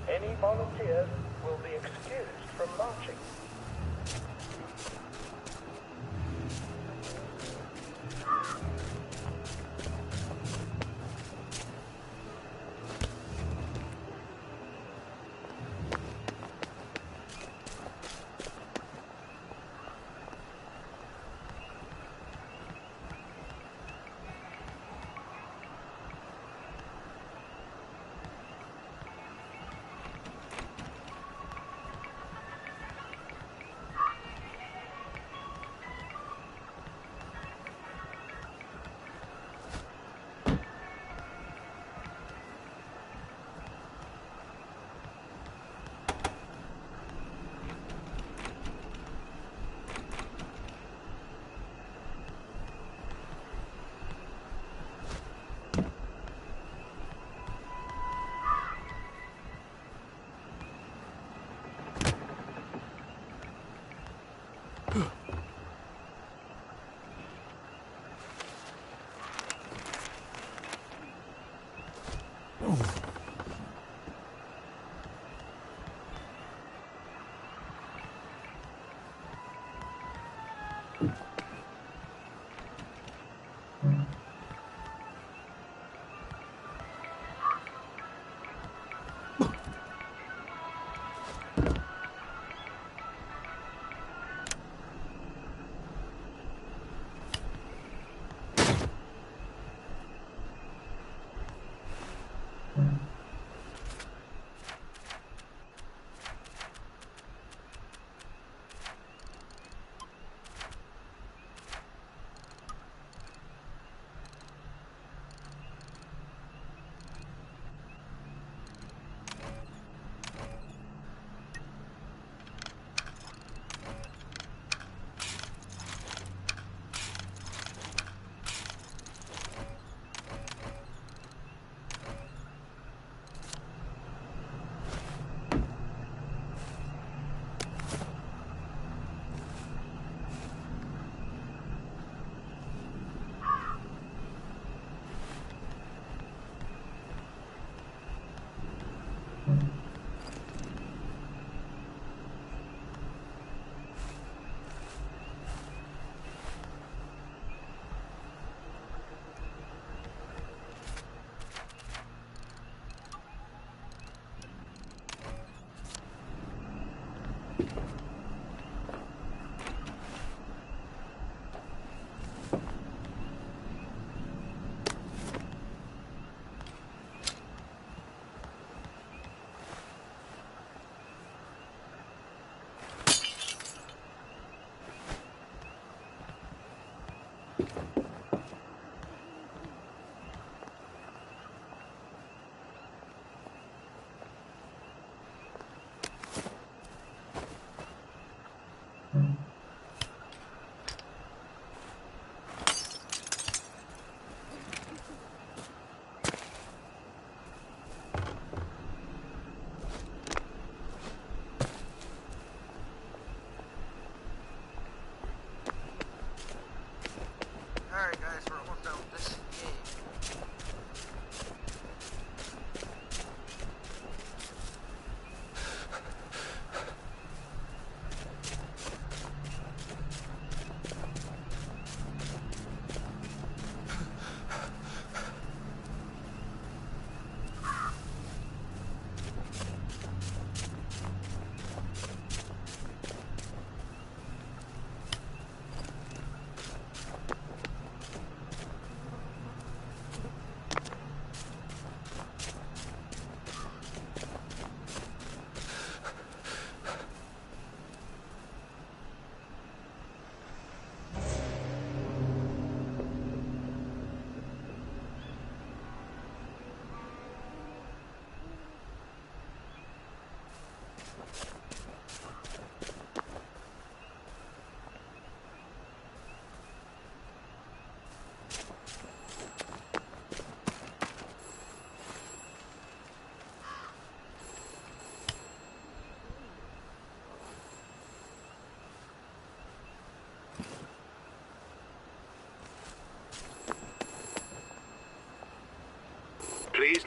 Any volunteers will be excused from marching.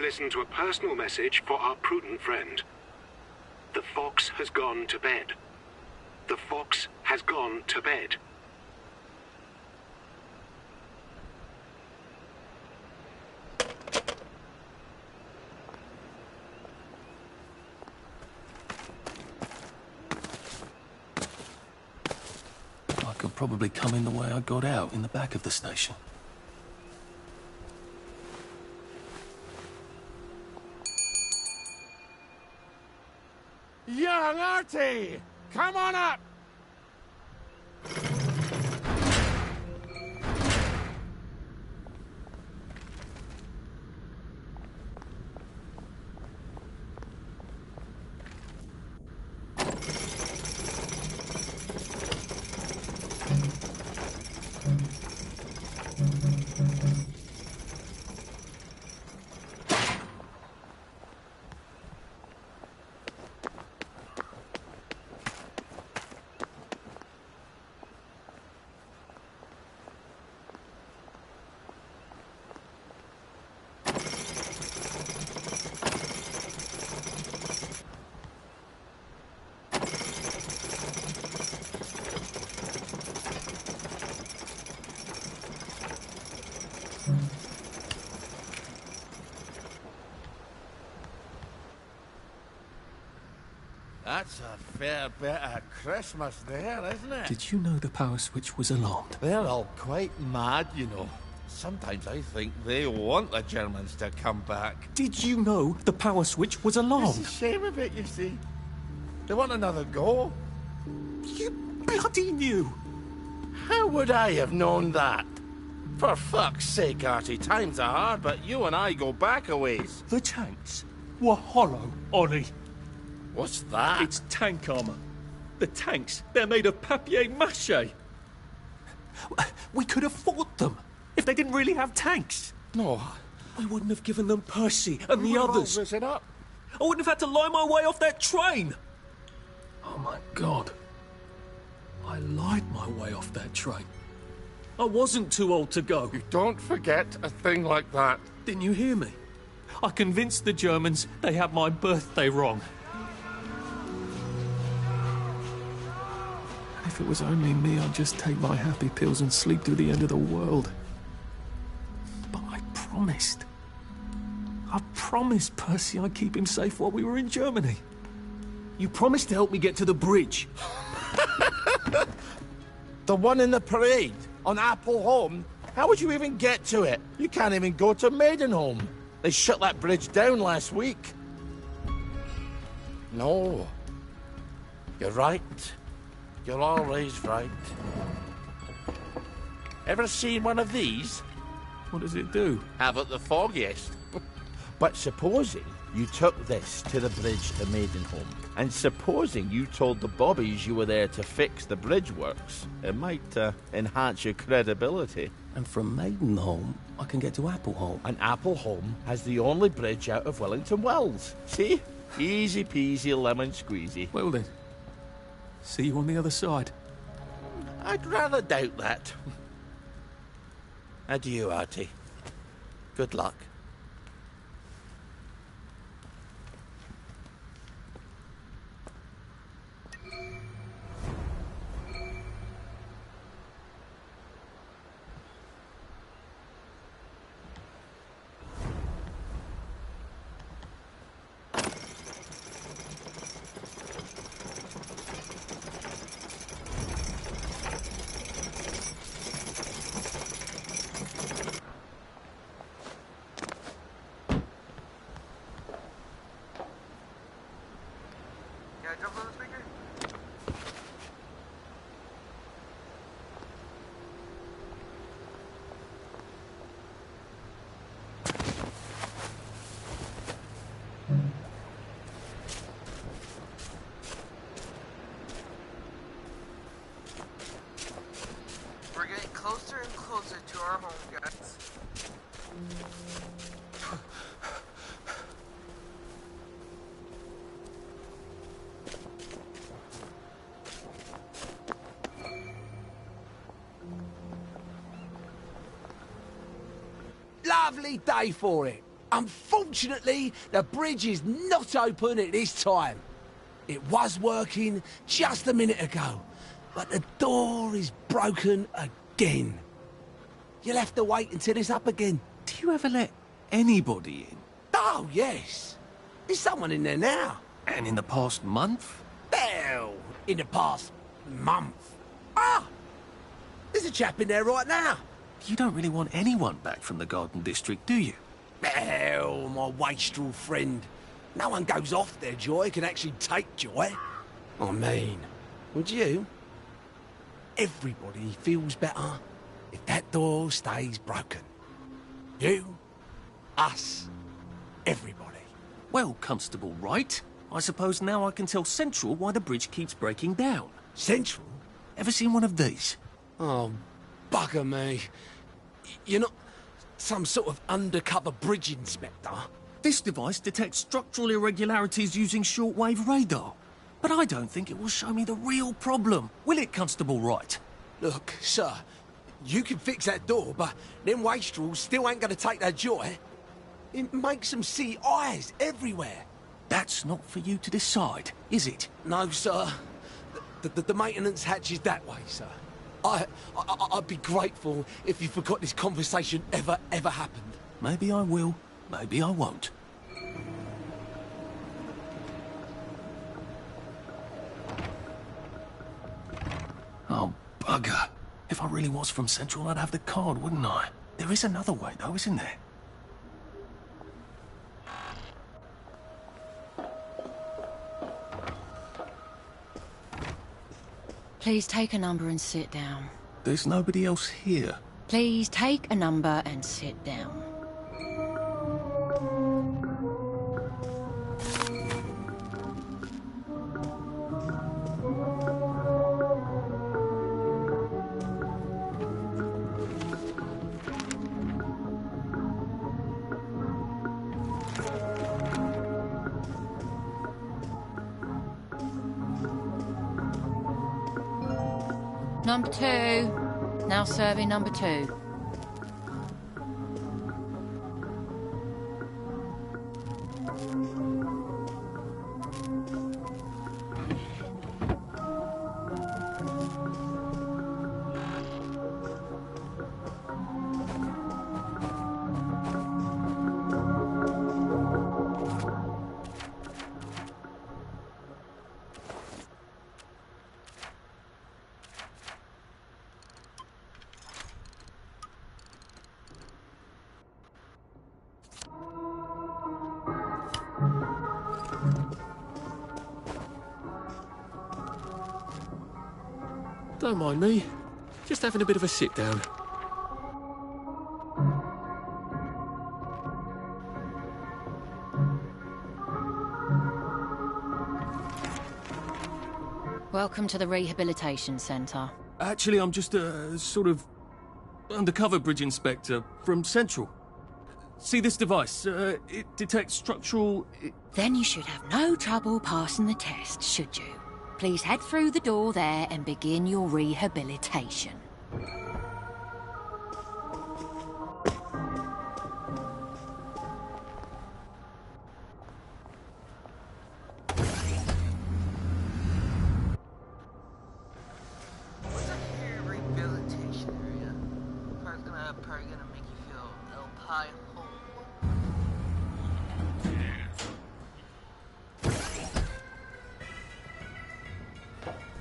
listen to a personal message for our prudent friend. The fox has gone to bed. The fox has gone to bed. I could probably come in the way I got out, in the back of the station. Young Artie! Come on up! That's a fair bit of Christmas there, isn't it? Did you know the power switch was alarmed? They're all quite mad, you know. Sometimes I think they want the Germans to come back. Did you know the power switch was alarmed? It's a shame of it, you see. They want another go. You bloody knew! How would I have known that? For fuck's sake, Artie, times are hard, but you and I go back a ways. The tanks were hollow, Ollie. What's that? It's tank armor. The tanks, they're made of papier-mâché. We could have fought them if they didn't really have tanks. No. I wouldn't have given them Percy and the others. It up. I wouldn't have had to lie my way off that train. Oh my God. I lied my way off that train. I wasn't too old to go. You don't forget a thing like that. Didn't you hear me? I convinced the Germans they had my birthday wrong. If it was only me, I'd just take my happy pills and sleep through the end of the world. But I promised. I promised Percy I'd keep him safe while we were in Germany. You promised to help me get to the bridge. The one in the parade on Appleholme? How would you even get to it? You can't even go to Maidenholm. They shut that bridge down last week. No. You're right. You're always right. Ever seen one of these? What does it do? Haven't the foggiest. But supposing you took this to the bridge to Maidenholm, and supposing you told the bobbies you were there to fix the bridge works, it might enhance your credibility. And from Maidenholm, I can get to Appleholme. And Appleholme has the only bridge out of Wellington Wells. See? Easy peasy lemon squeezy. Well then, see you on the other side. I'd rather doubt that. Adieu, Artie. Good luck. We're getting closer and closer to our home, guys. Lovely day for it. Unfortunately, the bridge is not open at this time. It was working just a minute ago, but the door is broken again. You'll have to wait until it's up again. Do you ever let anybody in? Oh, yes. There's someone in there now. And in the past month? Well, in the past month. Ah! There's a chap in there right now. You don't really want anyone back from the Garden District, do you? Well, my wastrel friend. No one goes off their joy can actually take joy. I mean, would you? Everybody feels better if that door stays broken. You, us, everybody. Well, Constable Wright, I suppose now I can tell Central why the bridge keeps breaking down. Central? Ever seen one of these? Oh, bugger me. You're not some sort of undercover bridge inspector? This device detects structural irregularities using shortwave radar. But I don't think it will show me the real problem. Will it, Constable Wright? Look, sir, you can fix that door, but them wastrels still ain't gonna take their joy. It makes them see eyes everywhere. That's not for you to decide, is it? No, sir. The maintenance hatch is that way, sir. I'd be grateful if you forgot this conversation ever happened. Maybe I will, maybe I won't. Oh, bugger. If I really was from Central, I'd have the card, wouldn't I? There is another way, though, isn't there? Please take a number and sit down. There's nobody else here. Please take a number and sit down. Number 2. Now serving number 2. Don't mind me. Just having a bit of a sit down. Welcome to the Rehabilitation Centre. Actually, I'm just a sort of undercover bridge inspector from Central. See this device? It detects structural... Then you should have no trouble passing the test, should you? Please head through the door there and begin your rehabilitation. What's up here, rehabilitation area? Probably gonna make you feel El Pie whole.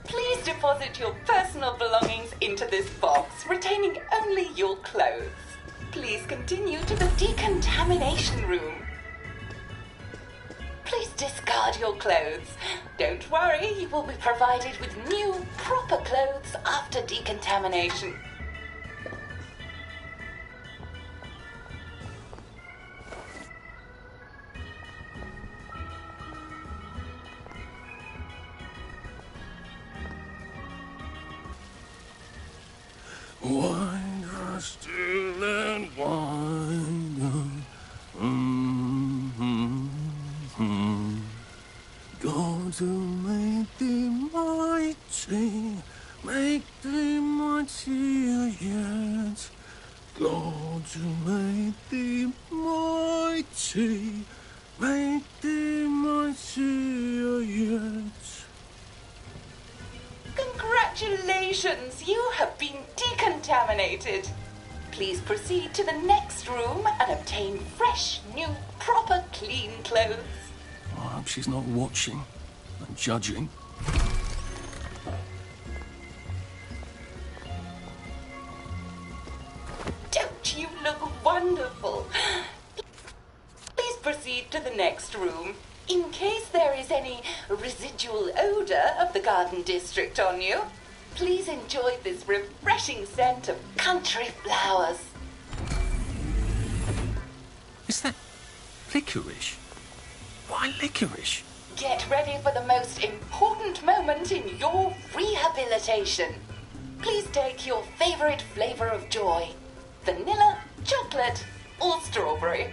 Please deposit your personal belongings into this box, retaining only your clothes. Please continue to the decontamination room. Please discard your clothes. Don't worry, you will be provided with new, proper clothes after decontamination. Wind us still and wind God to make thee mighty, make thee mightier yet. God to make thee mighty. Congratulations, you have been decontaminated. Please proceed to the next room and obtain fresh, new, proper, clean clothes. I hope she's not watching and judging. Don't you look wonderful? Please proceed to the next room. In case there is any residual odor of the Garden District on you, please enjoy this refreshing scent of country flowers. Is that licorice? Why licorice? Get ready for the most important moment in your rehabilitation. Please take your favorite flavor of joy. Vanilla, chocolate, or strawberry.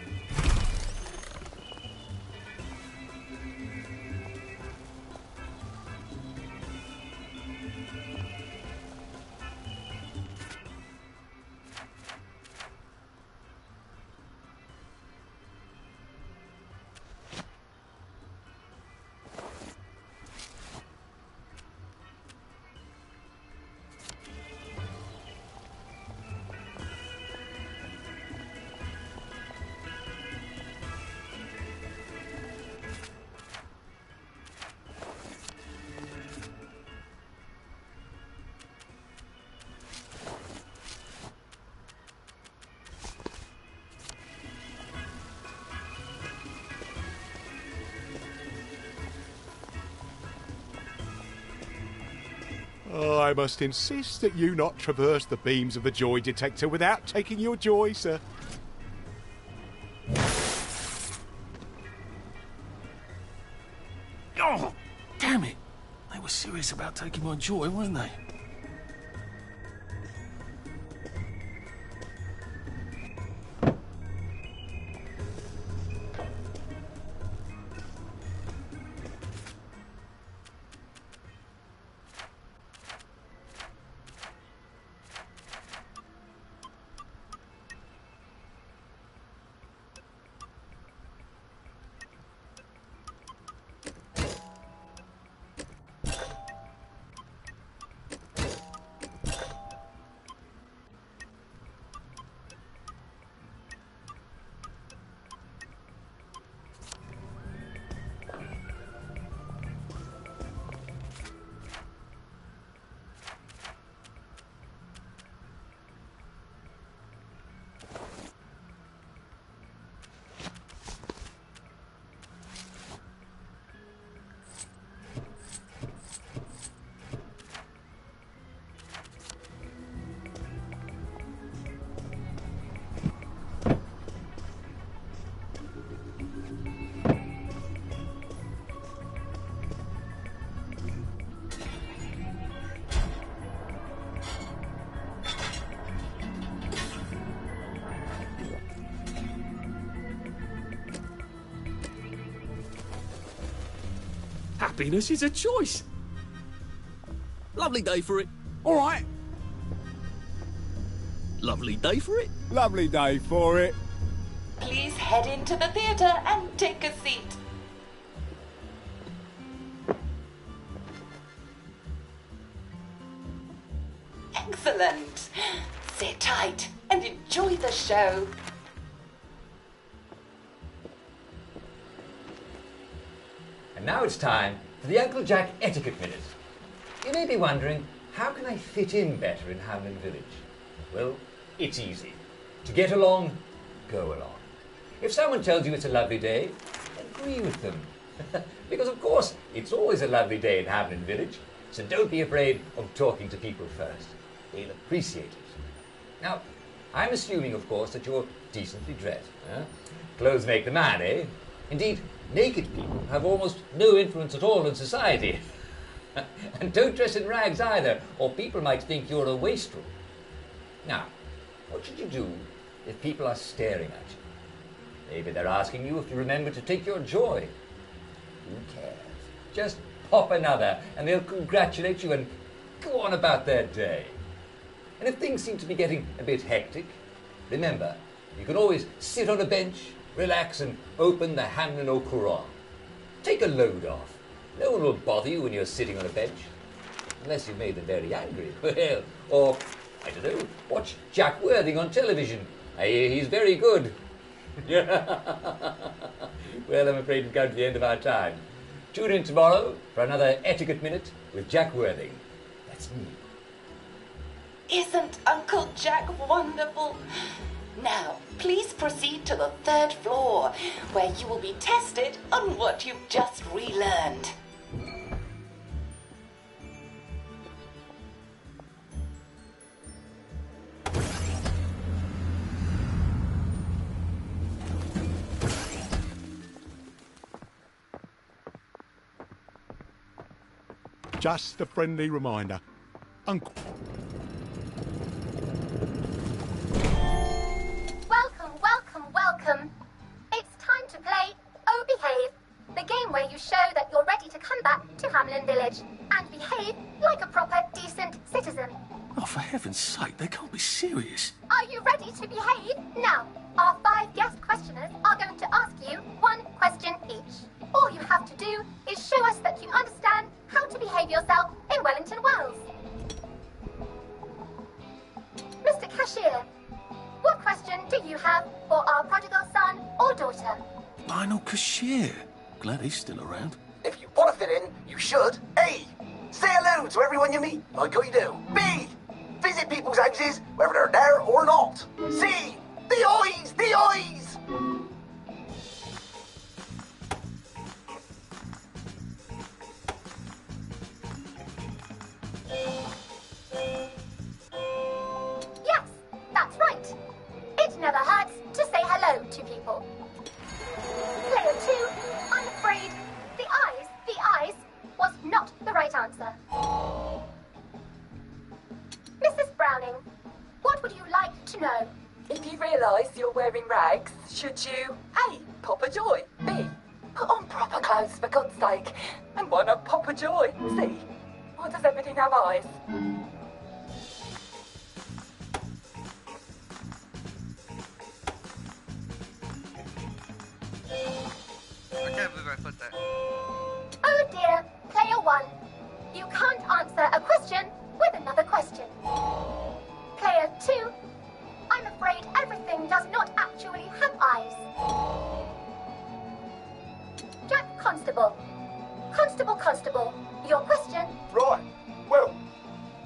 Oh, I must insist that you not traverse the beams of the joy detector without taking your joy, sir. Oh, damn it! They were serious about taking my joy, weren't they? Happiness is a choice. Lovely day for it. All right. Lovely day for it. Lovely day for it. Please head into the theatre and take a seat. Excellent. Sit tight and enjoy the show. And now it's time for the Uncle Jack Etiquette Minute. You may be wondering, how can I fit in better in Hamlin Village? Well, it's easy. To get along, go along. If someone tells you it's a lovely day, agree with them. Because of course, it's always a lovely day in Hamlin Village, so don't be afraid of talking to people first. They'll appreciate it. Now, I'm assuming, of course, that you're decently dressed. Huh? Clothes make the man, eh? Indeed, naked people have almost no influence at all in society. And don't dress in rags either, or people might think you're a wastrel. Now, what should you do if people are staring at you? Maybe they're asking you if you remember to take your joy. Who cares? Just pop another, and they'll congratulate you and go on about their day. And if things seem to be getting a bit hectic, remember, you can always sit on a bench, relax, and open the Hamlin O'Quran. Take a load off. No one will bother you when you're sitting on a bench. Unless you made them very angry. Well, or, I don't know, watch Jack Worthing on television. I hear he's very good. Well, I'm afraid we've come to the end of our time. Tune in tomorrow for another Etiquette Minute with Jack Worthing. That's me. Isn't Uncle Jack wonderful? Now, please proceed to the 3rd floor, where you will be tested on what you've just relearned. Just a friendly reminder. Uncle... Welcome. It's time to play Oh Behave, the game where you show that you're ready to come back to Hamlin Village and behave like a proper, decent citizen. Oh, for heaven's sake, they can't be serious. Are you ready to behave? Now, our 5 guest questioners are going to ask you 1 question each. All you have to do is show us that you understand how to behave yourself in Wellington Wells. Mr. Cashier, what question do you have for our prodigal son or daughter? Lionel Cashier. Glad he's still around. If you want to fit in, you should. A. Say hello to everyone you meet, like I do. B. Visit people's houses, whether they're there or not. C. The eyes! The eyes! Yes, that's right. It never hurts to say hello to people. Player 2, I'm afraid the eyes was not the right answer. Mrs. Browning, what would you like to know? If you realise you're wearing rags, should you A. Pop a joy, B. Put on proper clothes for God's sake, and why not pop a joy, C. Why does everything have eyes? I can't believe I put that. Oh dear, player 1. You can't answer a question with another question. Player 2, I'm afraid everything does not actually have eyes. Jack Constable. Constable, your question? Right. Well,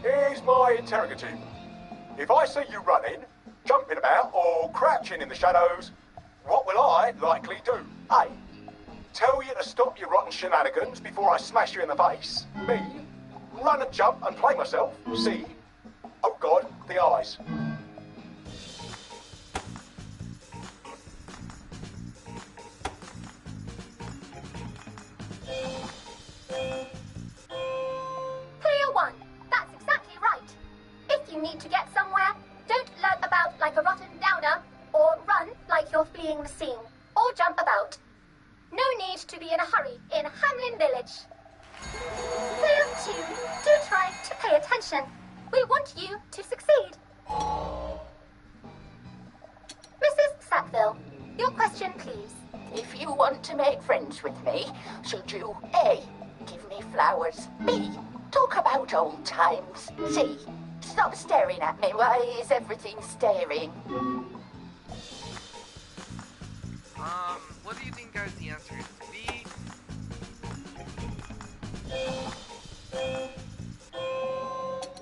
here's my interrogative. If I see you running, jumping about, or crouching in the shadows, what will I likely do? A. Tell you to stop your rotten shenanigans before I smash you in the face. B. Run and jump and play myself. C. Oh God, the eyes. Player 1, that's exactly right. If you need to get somewhere, don't lurk about like a rotten downer, or run like you're fleeing the scene, or jump about. No need to be in a hurry in Hamlin Village. Player 2, do try to pay attention. We want you to succeed. Mrs. Sackville, your question please. If you want to make friends with me, should you A. Give me flowers, B. Talk about old times, C. Stop staring at me, why is everything staring? What do you think, guys, the answer is? B?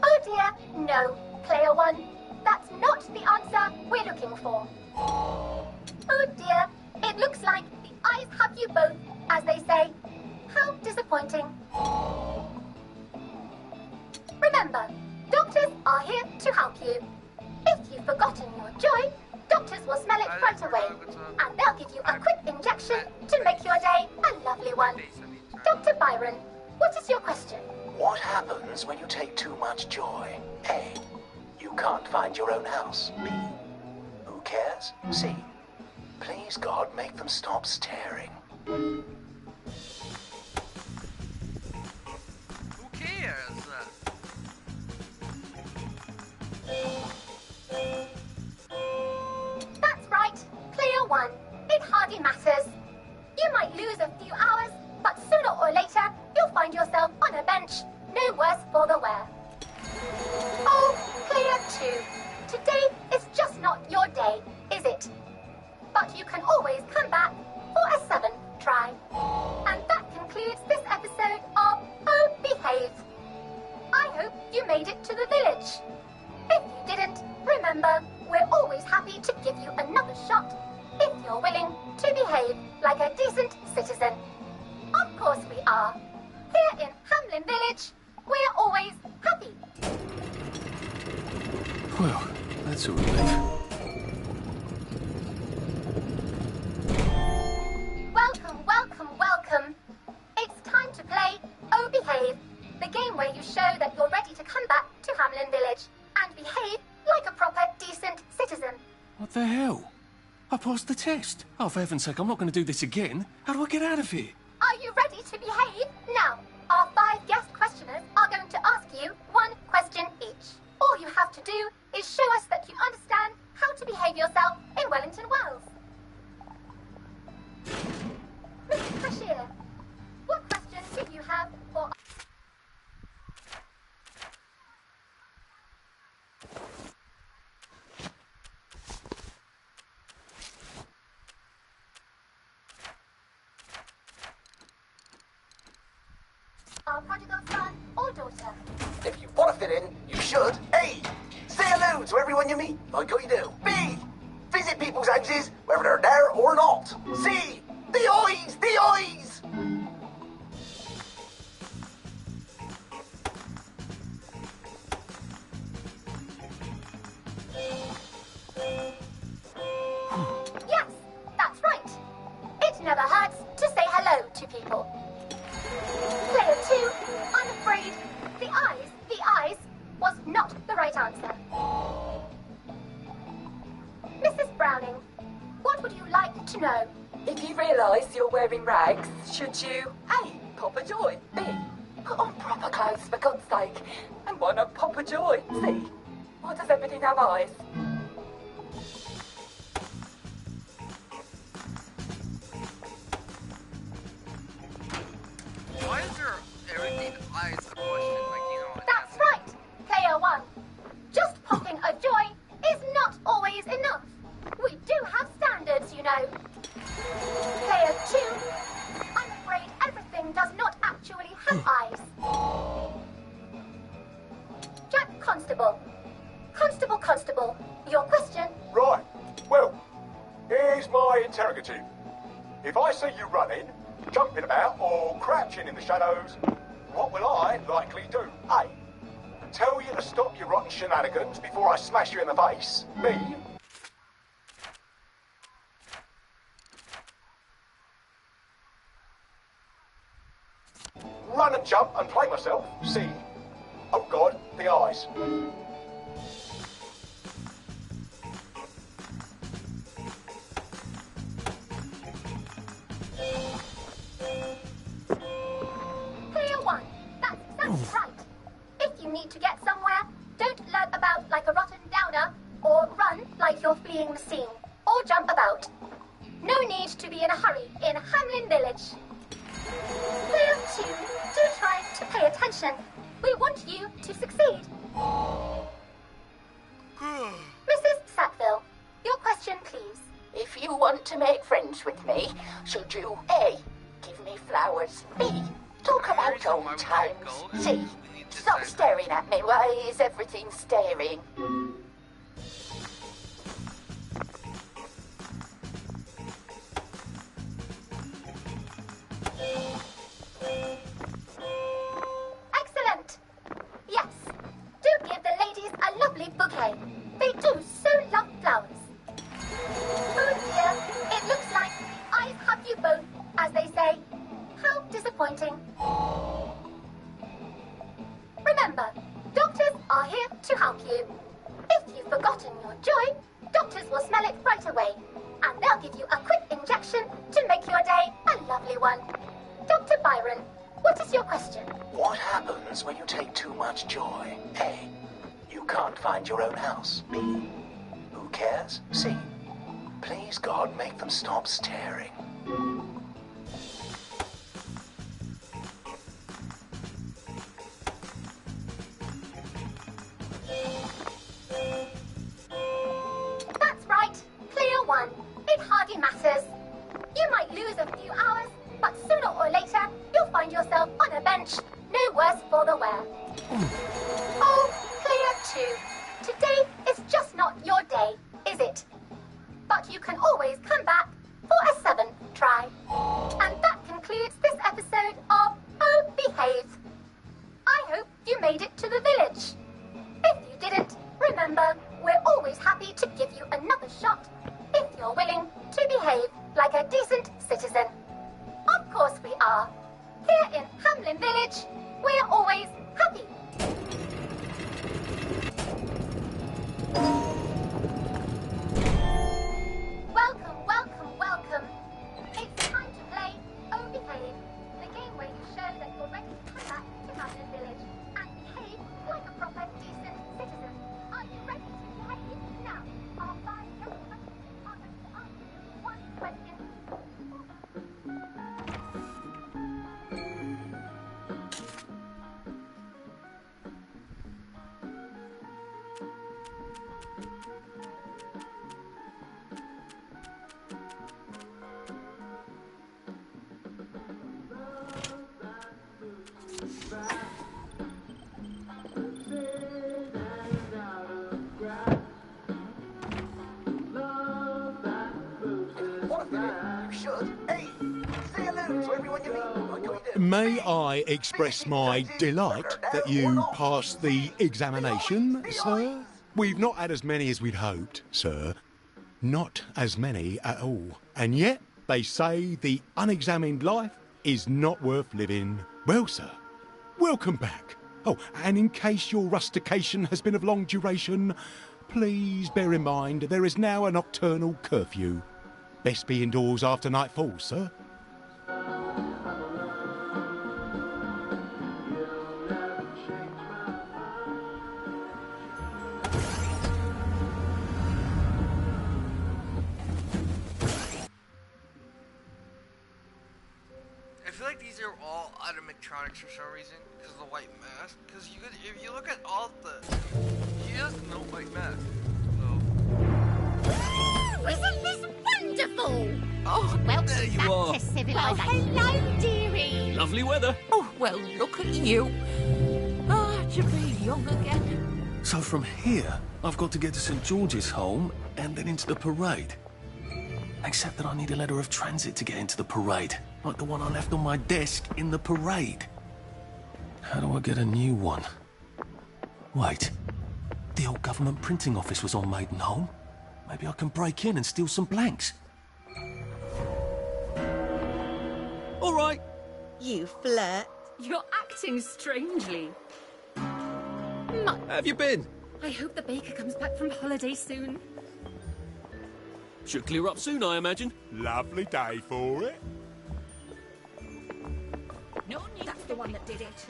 Oh dear, no, player 1. That's not the answer we're looking for. Oh dear, it looks like the eyes have you both, as they say. How disappointing. Remember, doctors are here to help you. If you've forgotten your joy, doctors will smell it right away, and they'll give you a quick injection to make your day a lovely one. Dr. Byron, what is your question? What happens when you take too much joy? A. You can't find your own house. B. Who cares? C. Please, God, make them stop staring. Who cares? That's right, player 1. It hardly matters. You might lose a few hours, but sooner or later, you'll find yourself on a bench. No worse for the wear. made it to the village. If you didn't, remember, we're always happy to give you another shot if you're willing to behave like a decent citizen. Of course we are. Here in Hamlin Village, we're always happy. Well, that's a relief. Welcome, welcome, welcome. It's time to play Oh Behave, the game where you show that you're ready to come back to Hamlin Village and behave like a proper, decent citizen. What the hell? I passed the test. Oh, for heaven's sake, I'm not going to do this again. How do I get out of here? Are you ready to behave? Now, our 5 guest questioners are going to ask you 1 question each. All you have to do is show us that you understand how to behave yourself in Wellington Wells. Mr. Cashier, what question do you have for... our prodigal son or daughter? If you want to fit in, you should. A. Say hello to everyone you meet, like you do. B. Visit people's houses, whether they're there or not. C. The eyes! The eyes! Yes, that's right. It never hurts to say hello to people. Player 2, I'm afraid the eyes was not the right answer. Mrs. Browning, what would you like to know? If you realise you're wearing rags, should you A. Pop a joy, B. Put on proper clothes for God's sake, and why not pop a joy, C. Why does everything have eyes? Why is there everything eyes a question? Like, you know. That's right, Player 1. Just popping a joy is not always enough. We do have standards, you know. Player 2, I'm afraid everything does not actually have eyes. Jack Constable. Constable, your question? Right. Well, here's my interrogative. If I see you running, jumping about, or crouching in the shadows, what will I likely do? A. Tell you to stop your rotten shenanigans before I smash you in the face. B. Run and jump and play myself. C. Oh God, the eyes. Player 1, that's exactly right. If you need to get somewhere, don't lurk about like a rotten downer, or run like you're fleeing the scene, or jump about. No need to be in a hurry in Hamlin Village. Player 2, do try to pay attention. We want you to succeed. Mrs. Sackville, your question, please. If you want to make friends with me, should you A. Give me flowers, B. Talk about old times, C. Stop staring at me, why is everything staring? Excellent. Yes, do give the ladies a lovely bouquet. They do so love flowers. Oh dear, it looks like eyes have you both, as they say. How disappointing. Remember, doctors are here to help you. If you've forgotten your joy, doctors will smell it right away, and they'll give you a quick injection to make your day a lovely one. Dr. Byron, what is your question? What happens when you take too much joy? A. You can't find your own house. B. Who cares? C. Please, God, make them stop staring. That's right, Player 1. It hardly matters. You might lose a few hours, but sooner or later, you'll find yourself on a bench. No worse for the wear. Oh, made it to the village. If you didn't, remember, we're always happy to give you another shot if you're willing to behave like a decent citizen. Of course we are. Here in Hamlin Village, we're always happy. Welcome, welcome, welcome. It's time to play Oh Behave, the game where you show that you're ready to come back to Hamlin Village and behave like a proper, decent citizen. Are you ready to behave? Now, our 5 young questions are going to ask you one question. May I express my delight that you passed the examination, sir? We've not had as many as we'd hoped, sir. Not as many at all. And yet, they say the unexamined life is not worth living. Well, sir, welcome back. Oh, and in case your rustication has been of long duration, please bear in mind there is now a nocturnal curfew. Best be indoors after nightfall, sir. I feel like these are all animatronics for some reason because of the white mask. Because you could, if you look at all the, he has no white mask. Oh, isn't this wonderful? Oh, Well, there you back are. to civilization. Well, hello, dearie. Lovely weather. Oh, well, look at you. Ah, to be young again. So from here, I've got to get to St. George's home and then into the parade. Except that I need a letter of transit to get into the parade, like the one I left on my desk in the parade. How do I get a new one? Wait, the old government printing office was on Maidenholm. Maybe I can break in and steal some blanks. All right. You flirt. You're acting strangely. How have you been? I hope the baker comes back from holiday soon. Should clear up soon, I imagine. Lovely day for it. No, that's the one that did it.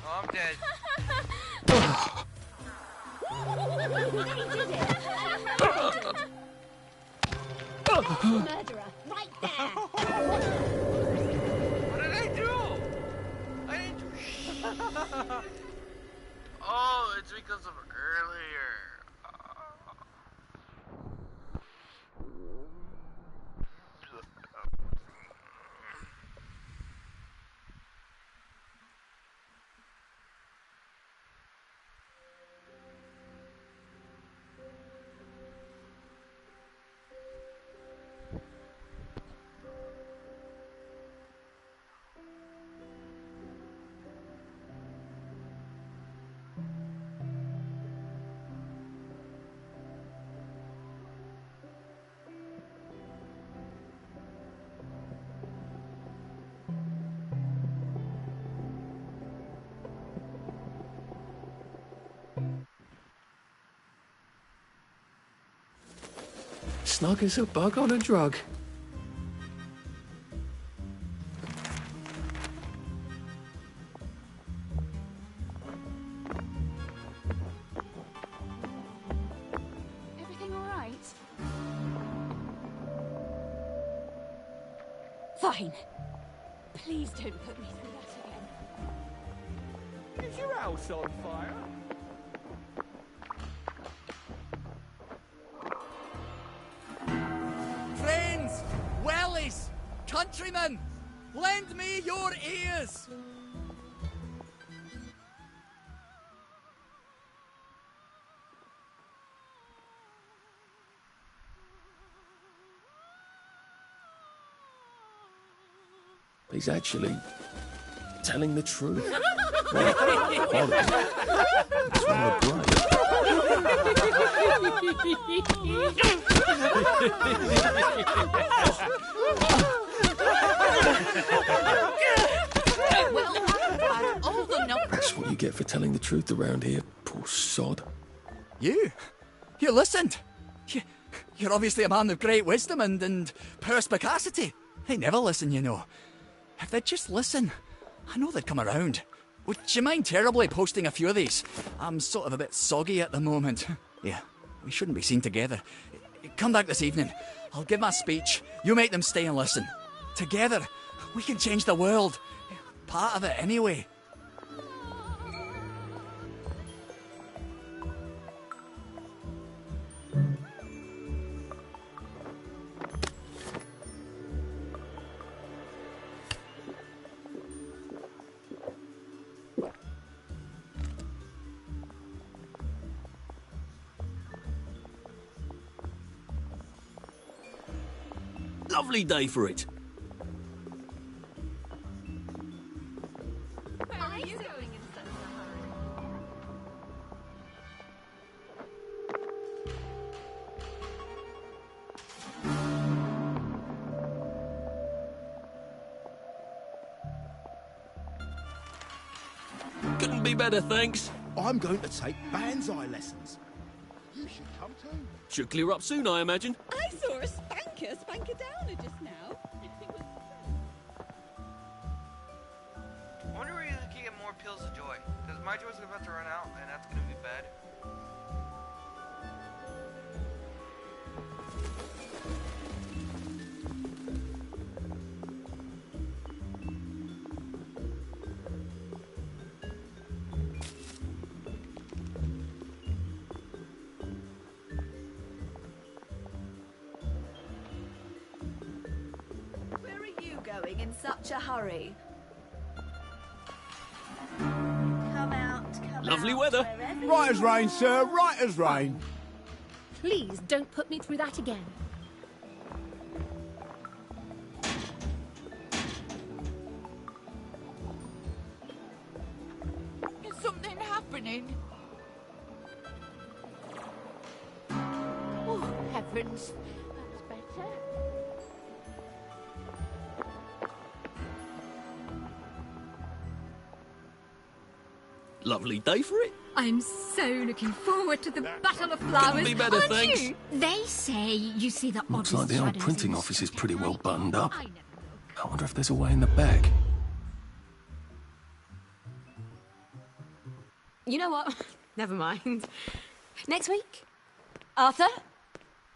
Oh, I'm dead. Murderer, right there. What did I do? I didn't do shit. Oh, it's because of earlier. Snug as a bug on a drug. Everything all right? Fine. Please don't put me through that again. Is your house on fire? Friends, wellies, countrymen, lend me your ears. He's actually telling the truth. It's rather That's what you get for telling the truth around here, poor sod. You listened. You're obviously a man of great wisdom and perspicacity. They never listen, you know. If they'd just listen, I know they'd come around. Would you mind terribly posting a few of these? I'm sort of a bit soggy at the moment. Yeah, we shouldn't be seen together. Come back this evening. I'll give my speech. You make them stay and listen. Together, we can change the world. Part of it, anyway. Lovely day for it. Where are you going in such a hurry? Couldn't be better, thanks. I'm going to take Banzai lessons. You should come too. Should clear up soon, I imagine. I saw a spanker downer just now. I wonder where you can get more pills of joy. Because my joy's about to run out, and that's gonna be bad. Where are you going in such a hurry? Come Lovely out, weather. wherever Right you as rain, are. sir, right as rain. Please don't put me through that again. Is something happening? Oh, heavens. That's better. Lovely day for it. I'm so looking forward to the Battle of Flowers. Couldn't be better, aren't thanks. you? They say you see the Looks oddest like the old shadows printing in office is the pretty well night. buttoned up. I never look. I wonder if there's a way in the back. You know what? Never mind. Next week? Arthur?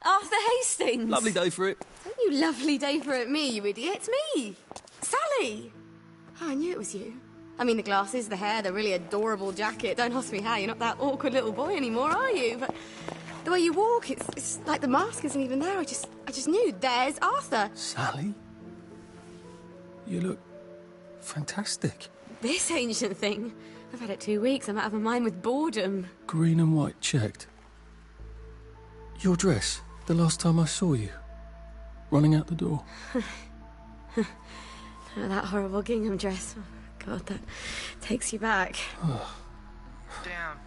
Arthur Hastings! Lovely day for it. Don't you lovely day for it, me, you idiot. It's me! Sally! Oh, I knew it was you. I mean, the glasses, the hair, the really adorable jacket. Don't ask me how. You're not that awkward little boy anymore, are you? But the way you walk, it's like the mask isn't even there. I just knew. There's Arthur. Sally? You look fantastic. This ancient thing. I've had it 2 weeks. I'm out of my mind with boredom. Green and white checked. Your dress, the last time I saw you. Running out the door. Oh, that horrible gingham dress. Oh, God, that takes you back. Damn.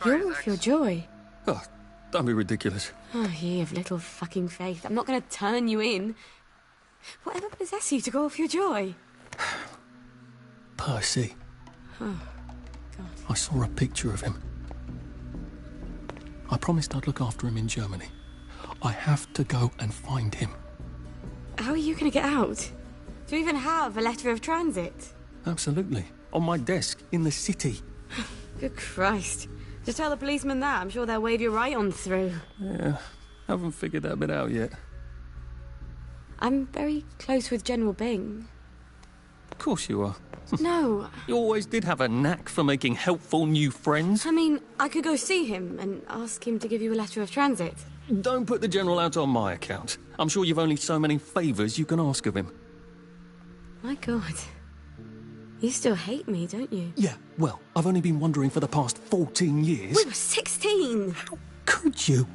You're off your joy. Oh, don't be ridiculous. Oh, you have little fucking faith. I'm not going to turn you in. Whatever possessed you to go off your joy? Percy. Oh, I saw a picture of him. I promised I'd look after him in Germany. I have to go and find him. how are you going to get out? Do you even have a letter of transit? Absolutely. On my desk, in the city. Good Christ. Just tell the policeman that. I'm sure they'll wave you right on through. Yeah, haven't figured that bit out yet. I'm very close with General Bing. Of course you are. No. You always did have a knack for making helpful new friends. I mean, I could go see him and ask him to give you a letter of transit. Don't put the General out on my account. I'm sure you've only so many favours you can ask of him. My God. You still hate me, don't you? Yeah, well, I've only been wondering for the past 14 years. We were 16! How could you?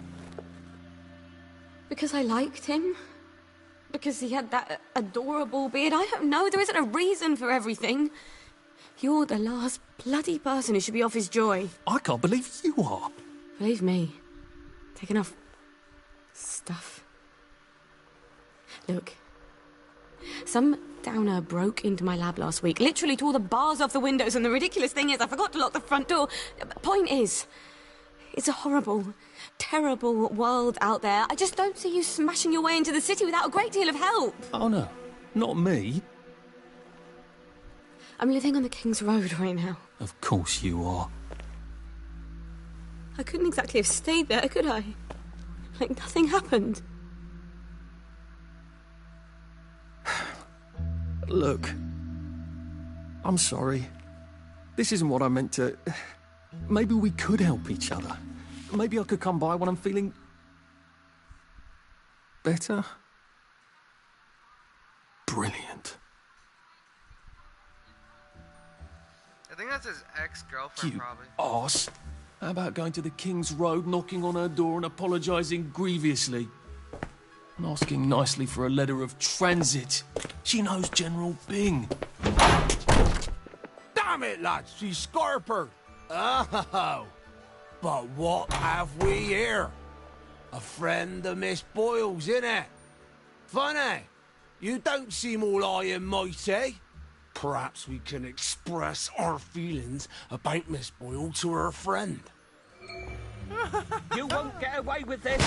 Because I liked him. because he had that adorable beard. I don't know. There isn't a reason for everything. You're the last bloody person who should be off his joy. I can't believe you are. Believe me. Take enough stuff. Look. Some downer broke into my lab last week, literally tore the bars off the windows, and the ridiculous thing is I forgot to lock the front door. Point is, it's a horrible, terrible world out there. I just don't see you smashing your way into the city without a great deal of help. Oh, no. Not me. I'm living on the King's Road right now. Of course you are. I couldn't exactly have stayed there, could I? Like nothing happened. Look, I'm sorry. This isn't what I meant to... Maybe we could help each other. Maybe I could come by when I'm feeling... better? Brilliant. I think that's his ex-girlfriend, You probably. arse. How about going to the King's Road, knocking on her door and apologising grievously? And asking nicely for a letter of transit. She knows General Bing. Damn it, lads, she's Scarper. Oh, but what have we here? A friend of Miss Boyle's, innit? Funny, you don't seem all high and mighty. Perhaps we can express our feelings about Miss Boyle to her friend. You won't get away with this.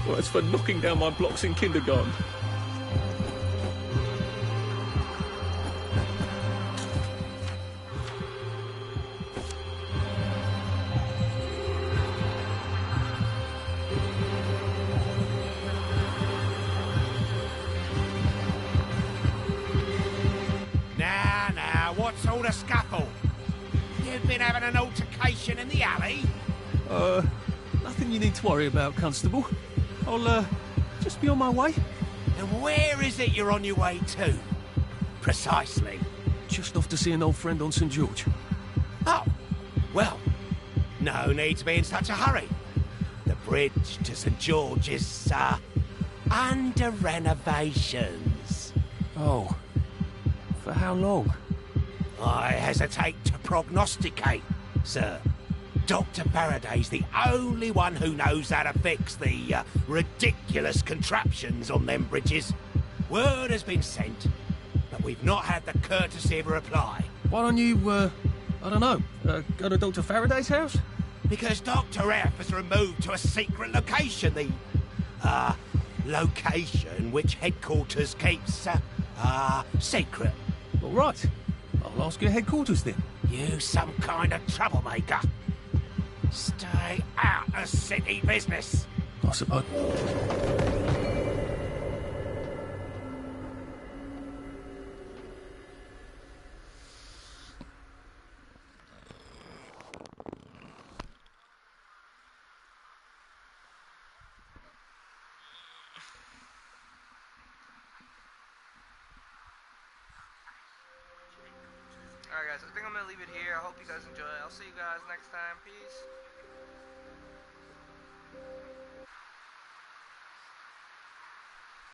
Well, it's for knocking down my blocks in kindergarten. Now, what's all the scuffle? You've been having an altercation in the alley? Nothing you need to worry about, Constable. I'll, just be on my way. And where is it you're on your way to? Precisely. Just off to see an old friend on St. George. Oh, well, no need to be in such a hurry. The bridge to St. George is, under renovations. Oh. For how long? I hesitate to prognosticate, sir. Dr. Faraday's the only one who knows how to fix the ridiculous contraptions on them bridges. Word has been sent, but we've not had the courtesy of a reply. Why don't you, I don't know, go to Dr. Faraday's house? Because Dr. F has removed to a secret location, the, location which headquarters keeps, secret. All right. I'll ask your headquarters then. You some kind of troublemaker. Stay out of city business. I suppose. Alright guys, I think I'm gonna leave it here. I hope you guys enjoy it. I'll see you guys next time. Peace.